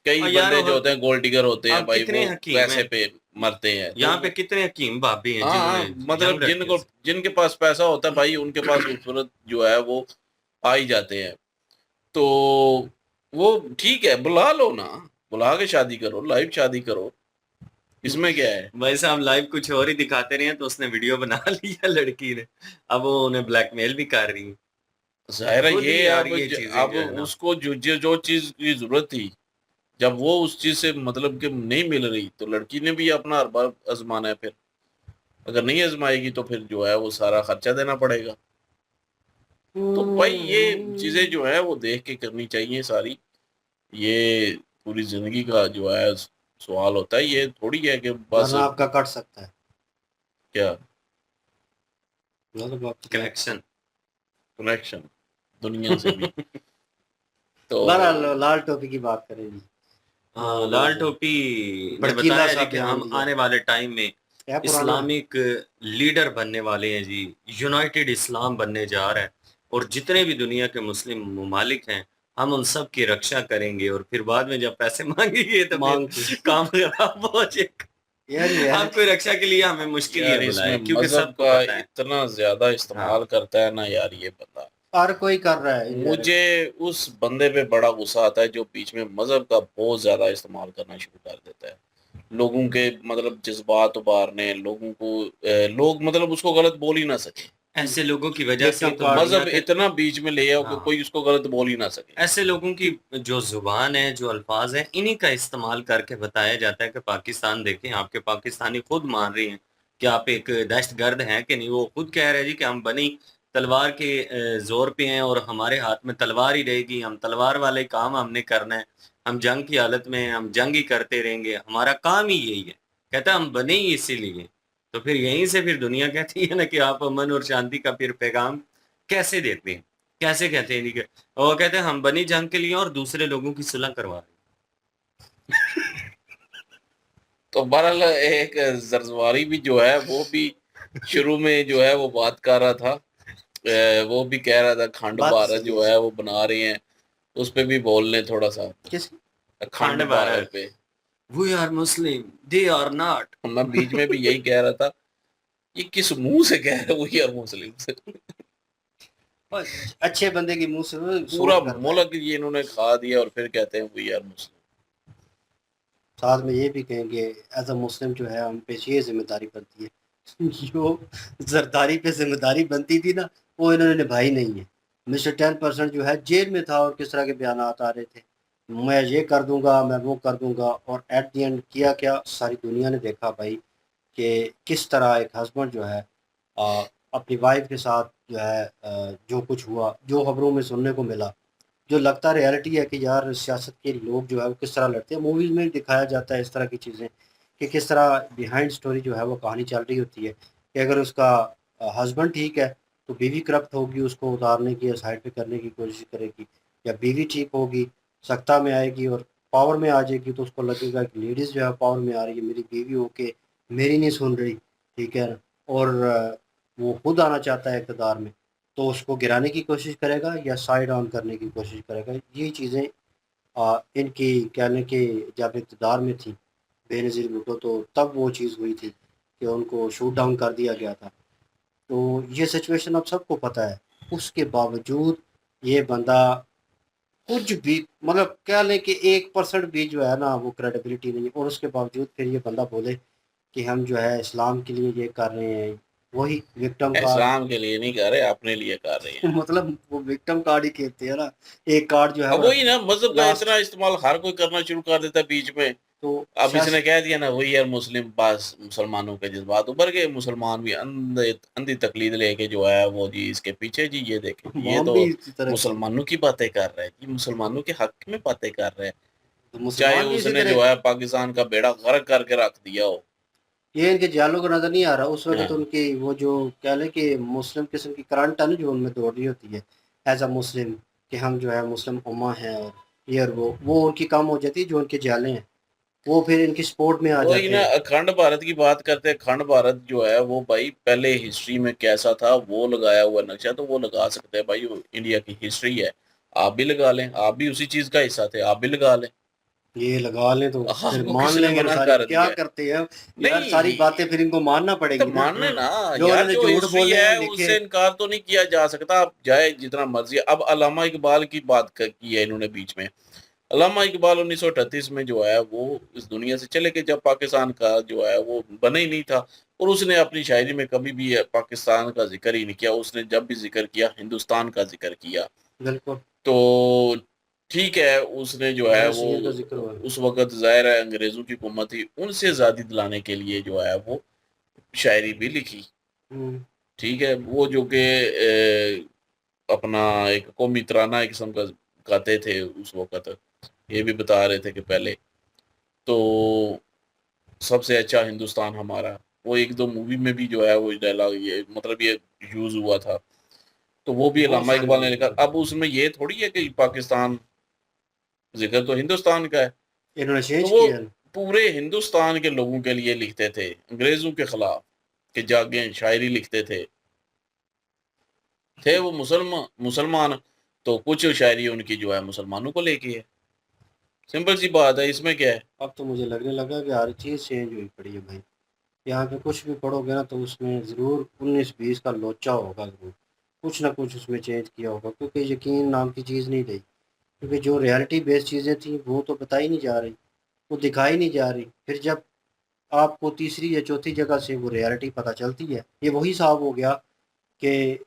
कई और यार बंदे जो वो होते हैं गोल्ड डिगर होते हैं अब भाई, कितने वो हकीम पैसे हैं, पे मरते हैं। तो यहाँ पे कितने हकीम भाभी हैं हाँ हाँ, जिन्होंने मतलब यंग लड़कियों जिनको, से। जिनके पास पैसा होता है भाई, उनके पास खूबसूरत जो है वो आ ही जाते हैं। तो वो ठीक है, बुला लो ना, बुला के शादी करो, लाइव शादी करो, इसमें क्या है? भाई साहब लाइव कुछ और ही दिखाते रहे हैं, तो उसने वीडियो बना लिया लड़की ने, अब वो उन्हें ब्लैकमेल भी कर रही है। जाहिर है खुद ही ये यार अब ये चीजें अब जो है ना, उसको जो चीज की जरूरत थी, जब वो उस चीज से मतलब कि नहीं मिल रही, तो लड़की ने भी अपना हर बार आजमाना है। फिर अगर नहीं आजमाएगी तो फिर जो है वो सारा खर्चा देना पड़ेगा। तो भाई ये चीजें जो है वो देख के करनी चाहिए सारी। ये पूरी जिंदगी का जो है सवाल होता है, ये थोड़ी है कि बस वरना आपका कट सकता है। क्या मतलब आपकी कनेक्शन। कनेक्शन दुनिया से भी। तो बहरहाल लाल टोपी की बात करें जी। हाँ, लाल टोपी ने भड़कीला बताया सा जी कि बयान हम दिया। आने वाले टाइम में क्या पुराना है? इस्लामिक लीडर बनने वाले हैं जी, यूनाइटेड इस्लाम बनने जा रहा है, और जितने भी दुनिया के मुस्लिम ममालिक हैं हम उन सब की रक्षा करेंगे, और फिर बाद में जब पैसे मांगेंगे तो मांग फिर काम खराब हो जाएगा। यार ये है। आपको रक्षा के लिए हमें मुश्किल यार ये बुलाए, इसमें क्योंकि मजहब सबको का पता है। इतना ज्यादा इस्तेमाल करता है ना यार ये बंदा। हर कोई कर रहा है indirect। मुझे उस बंदे पे बड़ा गुस्सा आता है जो बीच में मजहब का बहुत ज्यादा इस्तेमाल करना शुरू कर देता है, लोगों के मतलब जज्बात उभारने, लोगों को लोग मतलब उसको गलत बोल ही ना सके। ऐसे लोगों की वजह से Victim तो card। दुनिया मजहब के, इतना बीच में ले आओ कि हाँ, कोई उसको गलत बोल ही ना सके। ऐसे लोगों की जो जुबान है, जो अल्फाज है, इन्हीं का इस्तेमाल करके बताया जाता है कि पाकिस्तान देखें, आपके पाकिस्तानी खुद मान रहे हैं कि आप एक दहशतगर्द हैं कि नहीं। वो खुद कह रहे हैं जी कि हम बनी तलवार के जोर पे हैं, और हमारे हाथ में तलवार ही रहेगी, हम तलवार वाले काम हमने करना है, हम जंग की हालत में हैं, हम जंग ही करते रहेंगे, हमारा काम ही यही है। कहता है हम बने ही इसीलिए। तो फिर यहीं से फिर दुनिया कहती है ना कि आप अमन और शांति का फिर पैगाम कैसे देते हैं, कैसे कहते हैं जी कि वो कहते हैं हम बनी जंग के लिए और दूसरे लोगों की सुलह करवा रहे तो बहरहाल एक जरजवारी भी जो है वो भी शुरू में जो है वो बात कर रहा था, वो भी कह रहा था खंड बात भारत सही जो है। है वो बना रहे हैं, उस पे भी बोल लें थोड़ा सा। किस खंड खंड भारत भारत। पे we are Muslim, they are not. मैं बीच में भी यही कह रहा था, ये किस मुंह से कह रहे हो यार मुस्लिम से? अच्छे बंदे की मुंह से वो पूरा सूट करता है। मुल्क ये इन्होंने खा दिया और फिर कहते हैं वी आर मुस्लिम। साथ में ये भी कहेंगे एज अ मुस्लिम जो है हम पे ये जिम्मेदारी बनती है। जो जरदारी पे जिम्मेदारी बनती थी ना, वो इन्होंने निभाई नहीं है। मिस्टर 10% जो है जेल में था और किस तरह के बयान आ रहे थे, मैं ये कर दूंगा, मैं वो कर दूंगा, और एट द एंड किया क्या, सारी दुनिया ने देखा भाई कि किस तरह एक हस्बैंड जो है अपनी वाइफ के साथ जो है जो कुछ हुआ, जो खबरों में सुनने को मिला, जो लगता रियलिटी है कि यार सियासत के लोग जो है वो किस तरह लड़ते हैं। मूवीज़ में दिखाया जाता है इस तरह की चीज़ें कि किस तरह बिहाइंड स्टोरी जो है वो कहानी चल रही होती है कि अगर उसका हस्बैंड ठीक है तो बीवी करप्ट होगी, उसको उतारने की या साइड पे करने की कोशिश करेगी, या बीवी ठीक होगी, सत्ता में आएगी और पावर में आ जाएगी तो उसको लगेगा कि लेडीज़ जो है पावर में आ रही है, मेरी बीवी होके मेरी नहीं सुन रही, ठीक है ना, और वो खुद आना चाहता है इक़्तिदार में, तो उसको गिराने की कोशिश करेगा या साइड ऑन करने की कोशिश करेगा। ये चीज़ें इनकी कह लें कि जब इक़्तिदार में थी बेनज़ीर भुट्टो, तो तब वो चीज़ हुई थी कि उनको शूट डाउन कर दिया गया था। तो ये सिचुएशन अब सबको पता है, उसके बावजूद ये बंदा कुछ भी, मतलब कह लें कि 1% भी जो है ना वो क्रेडिबिलिटी नहीं है, और उसके बावजूद फिर ये बंदा बोले कि हम जो है इस्लाम के लिए ये कर रहे हैं। वही विक्टिम कार्ड इस्लाम के लिए नहीं कर रहे, अपने लिए कर रहे हैं। मतलब वो विक्टिम कार्ड ही खेलते हैं ना, एक कार्ड जो है अब वो वही ना, मजहब का लास्ट। इतना इस्तेमाल हर कोई करना शुरू कर देता है बीच में। तो अब इसने सियासी कह दिया ना, वही यार मुस्लिम पास मुसलमानों के जज्बात उभर गए, मुसलमान भी अंधे अंधी तकलीद लेके जो है वो जी इसके पीछे जी, ये देखें ये मौम तो भी इसी तरह की, मुसलमानों की बातें कर रहे हैं जी, मुसलमानों के हक में बातें कर रहे हैं। तो चाहे मुसलमान भी इसी उसने तरह जो के। है पाकिस्तान का बेड़ा गर्क करके रख दिया हो। ये इनके जालों को नजर नहीं आ रहा, उस वक्त हाँ। उनकी वो जो कह लें कि मुस्लिम किस्म की करंट है ना जो उनमें दौड़ रही होती है एज अ मुस्लिम, कि हम जो है मुस्लिम उम्मा हैं, और ये और वो उनकी कम हो जाती है, जो उनके जाले हैं वो फिर इनकी सपोर्ट में आ वही जाते ना, हैं। अखंड भारत की बात करते हैं। अखंड भारत जो है वो भाई पहले हिस्ट्री में कैसा था वो लगाया हुआ नक्शा, तो वो लगा सकते हैं भाई, वो इंडिया की हिस्ट्री है। आप भी लगा लें, आप भी उसी चीज का हिस्सा थे, आप भी लगा लें। ये लगा लें तो फिर आपको मान किसने लेंगे ना, मना सारी कर क्या दिया है? करते हैं यार, सारी नहीं, बातें फिर इनको मानना तो पड़ेगी ना। मानने ना जो यार, उन्होंने जो झूठ हिस्ट्री बोले हैं है लिखे। उससे इनकार तो नहीं किया जा सकता। आप चाहे जितना मर्जी, अब अल्लामा इकबाल की बात की है इन्होंने बीच में। अल्लामा इकबाल 1938 में जो है वो इस दुनिया से चले गए, जब पाकिस्तान का जो है वो बना ही नहीं था। और उसने अपनी शायरी में कभी भी पाकिस्तान का जिक्र ही नहीं किया, उसने जब भी जिक्र किया हिंदुस्तान का जिक्र किया। बिल्कुल। तो ठीक है, उसने जो है वो बरसीर का जिक्र हुआ। उस वक्त जाहिर है अंग्रेजों की हुकूमत थी, उनसे आज़ादी दिलाने के लिए जो है वो शायरी भी लिखी। हम्म। ठीक है, वो जो कि अपना एक कौमी तराना एक किस्म का गाते थे उस वक्त। ये भी बता रहे थे कि पहले तो सबसे अच्छा हिंदुस्तान हमारा, वो एक दो मूवी में भी जो है वो डायलॉग ये मतलब ये यूज हुआ था। तो वो भी बहुत अल्लामा सारी इकबाल ने लिखा। मूवी अब उसमें ये थोड़ी है कि पाकिस्तान, जिक्र तो हिंदुस्तान का है। इन्होंने तो चेंज वो किया। पूरे हिंदुस्तान के लोगों के लिए लिखते थे, अंग्रेजों के खिलाफ कि जागे शायरी लिखते थे वो मुसलमान। तो कुछ शायरी उनकी जो है मुसलमानों को लेके है। सिंपल सी बात है, इसमें क्या है। अब तो मुझे लगने लगा कि हर चीज़ चेंज हुई पड़ी है भाई। यहाँ पे कुछ भी पढ़ोगे ना तो उसमें ज़रूर 19-20 का लोचा होगा, ज़रूर कुछ ना कुछ उसमें चेंज किया होगा, क्योंकि यकीन नाम की चीज़ नहीं रही। क्योंकि जो रियलिटी बेस्ड चीज़ें थी वो तो बताई नहीं जा रही, वो दिखाई नहीं जा रही। फिर जब आपको तीसरी या चौथी जगह से वो रियलिटी पता चलती है, ये वही साहब हो गया कि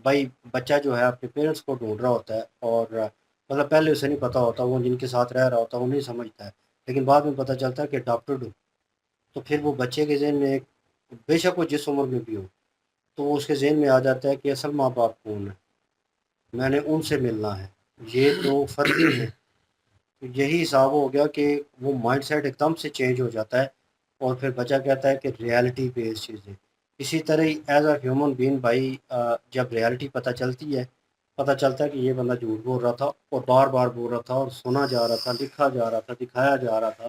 भाई बच्चा जो है अपने पेरेंट्स को ढूंढ रहा होता है, और मतलब पहले उसे नहीं पता होता, वो जिनके साथ रह रहा होता है वो नहीं समझता है, लेकिन बाद में पता चलता है कि अडॉप्टेड हो। तो फिर वो बच्चे के जहन में बेशक वो जिस उम्र में भी हो, तो वो उसके जहन में आ जाता है कि असल माँ बाप कौन है, मैंने उनसे मिलना है, ये तो फर्जी है। तो यही हिसाब हो गया कि वो माइंडसेट एकदम से चेंज हो जाता है, और फिर बच्चा कहता है कि रियलिटी बेस्ड चीज़ें। इसी तरह ही एज अ ह्यूमन बीइंग भाई, जब रियलिटी पता चलती है, पता चलता है कि ये बंदा झूठ बोल रहा था और बार बार बोल रहा था, और सुना जा रहा था, लिखा जा रहा था, दिखाया जा रहा था।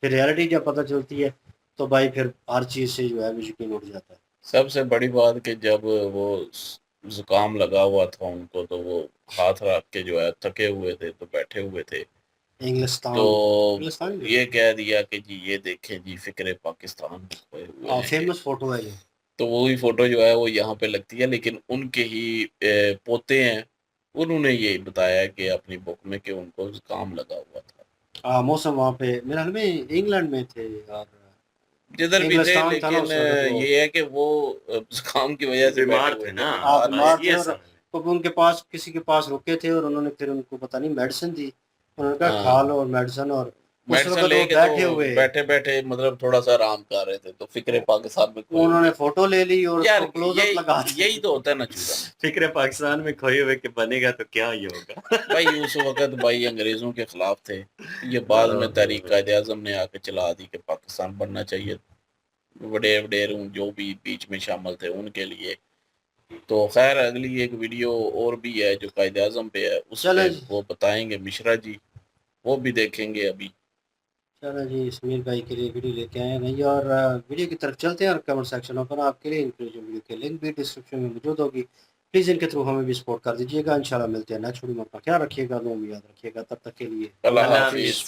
फिर रियलिटी जब पता चलती है तो भाई फिर हर चीज़ से जो है वो यकीन उठ जाता है। सबसे बड़ी बात कि जब वो जुकाम लगा हुआ था उनको, तो वो हाथ रख के जो है थके हुए थे, तो बैठे हुए थे। तो इंग्लिस्तान, इंग्लिस्तान भी ये कह दिया कि जी ये देखें जी, फिक्रे पाकिस्तान में खोए हुए हैं ये। फेमस फोटो है ये। तो वही फोटो जो है वो यहाँ पे लगती है, लेकिन उनके ही पोते हैं, उन्होंने ये बताया कि अपनी बुक में कि उनको जुकाम लगा हुआ था। मौसम वहाँ पे मेरे ख्याल में इंग्लैंड में थे, और जिधर भी थे, इंग्लिस्तान था ना लेकिन उस वक्त वो। ये है कि वो जुकाम की वजह से बैठे बीमार हुए थे थे, ना, आप बीमार थे। बीमार थे, ये और समझ में। तो उनके पास किसी के पास रुके थे, और उन्होंने फिर उनको पता नहीं मेडिसिन दी, उन्होंने कहा खा हाँ, लो और मेडिसिन, और उस मेडिसिन वक्त वो लेके तो बैठे हुए, बैठे बैठे मतलब थोड़ा सा आराम कर रहे थे, तो फिक्रे पाकिस्तान में खोए उन्होंने हुए। फोटो ले ली और यार उसको क्लोजअप लगा यही दिया। तो होता है ना चूरा। फिक्र पाकिस्तान में खोए हुए के बनेगा तो क्या ही होगा। भाई उस वक्त भाई अंग्रेजों के खिलाफ थे, ये बाद में तहरीक कायदे आजम ने आके चला दी कि पाकिस्तान बनना चाहिए, वडेर वडेर जो भी बीच में शामिल थे उनके लिए। तो खैर अगली एक वीडियो और भी है जो कायदे आजम पे है, उस पे चले जी। वो बताएंगे मिश्रा जी, वो भी देखेंगे अभी। चलो जी, इस्माइल भाई के लिए वीडियो लेके आए हैं नहीं, और वीडियो की तरफ चलते हैं। और कमेंट सेक्शन पर आपके लिए इनकी वीडियो के लिंक भी डिस्क्रिप्शन में मौजूद होगी, प्लीज़ इनके थ्रू हमें भी सपोर्ट कर दीजिएगा। इंशाल्लाह मिलते हैं नेक्स्ट वीडियो में। अपना ख्याल रखिएगा, दुआ में याद रखिएगा। तब तक के लिए अल्लाह हाफिज़।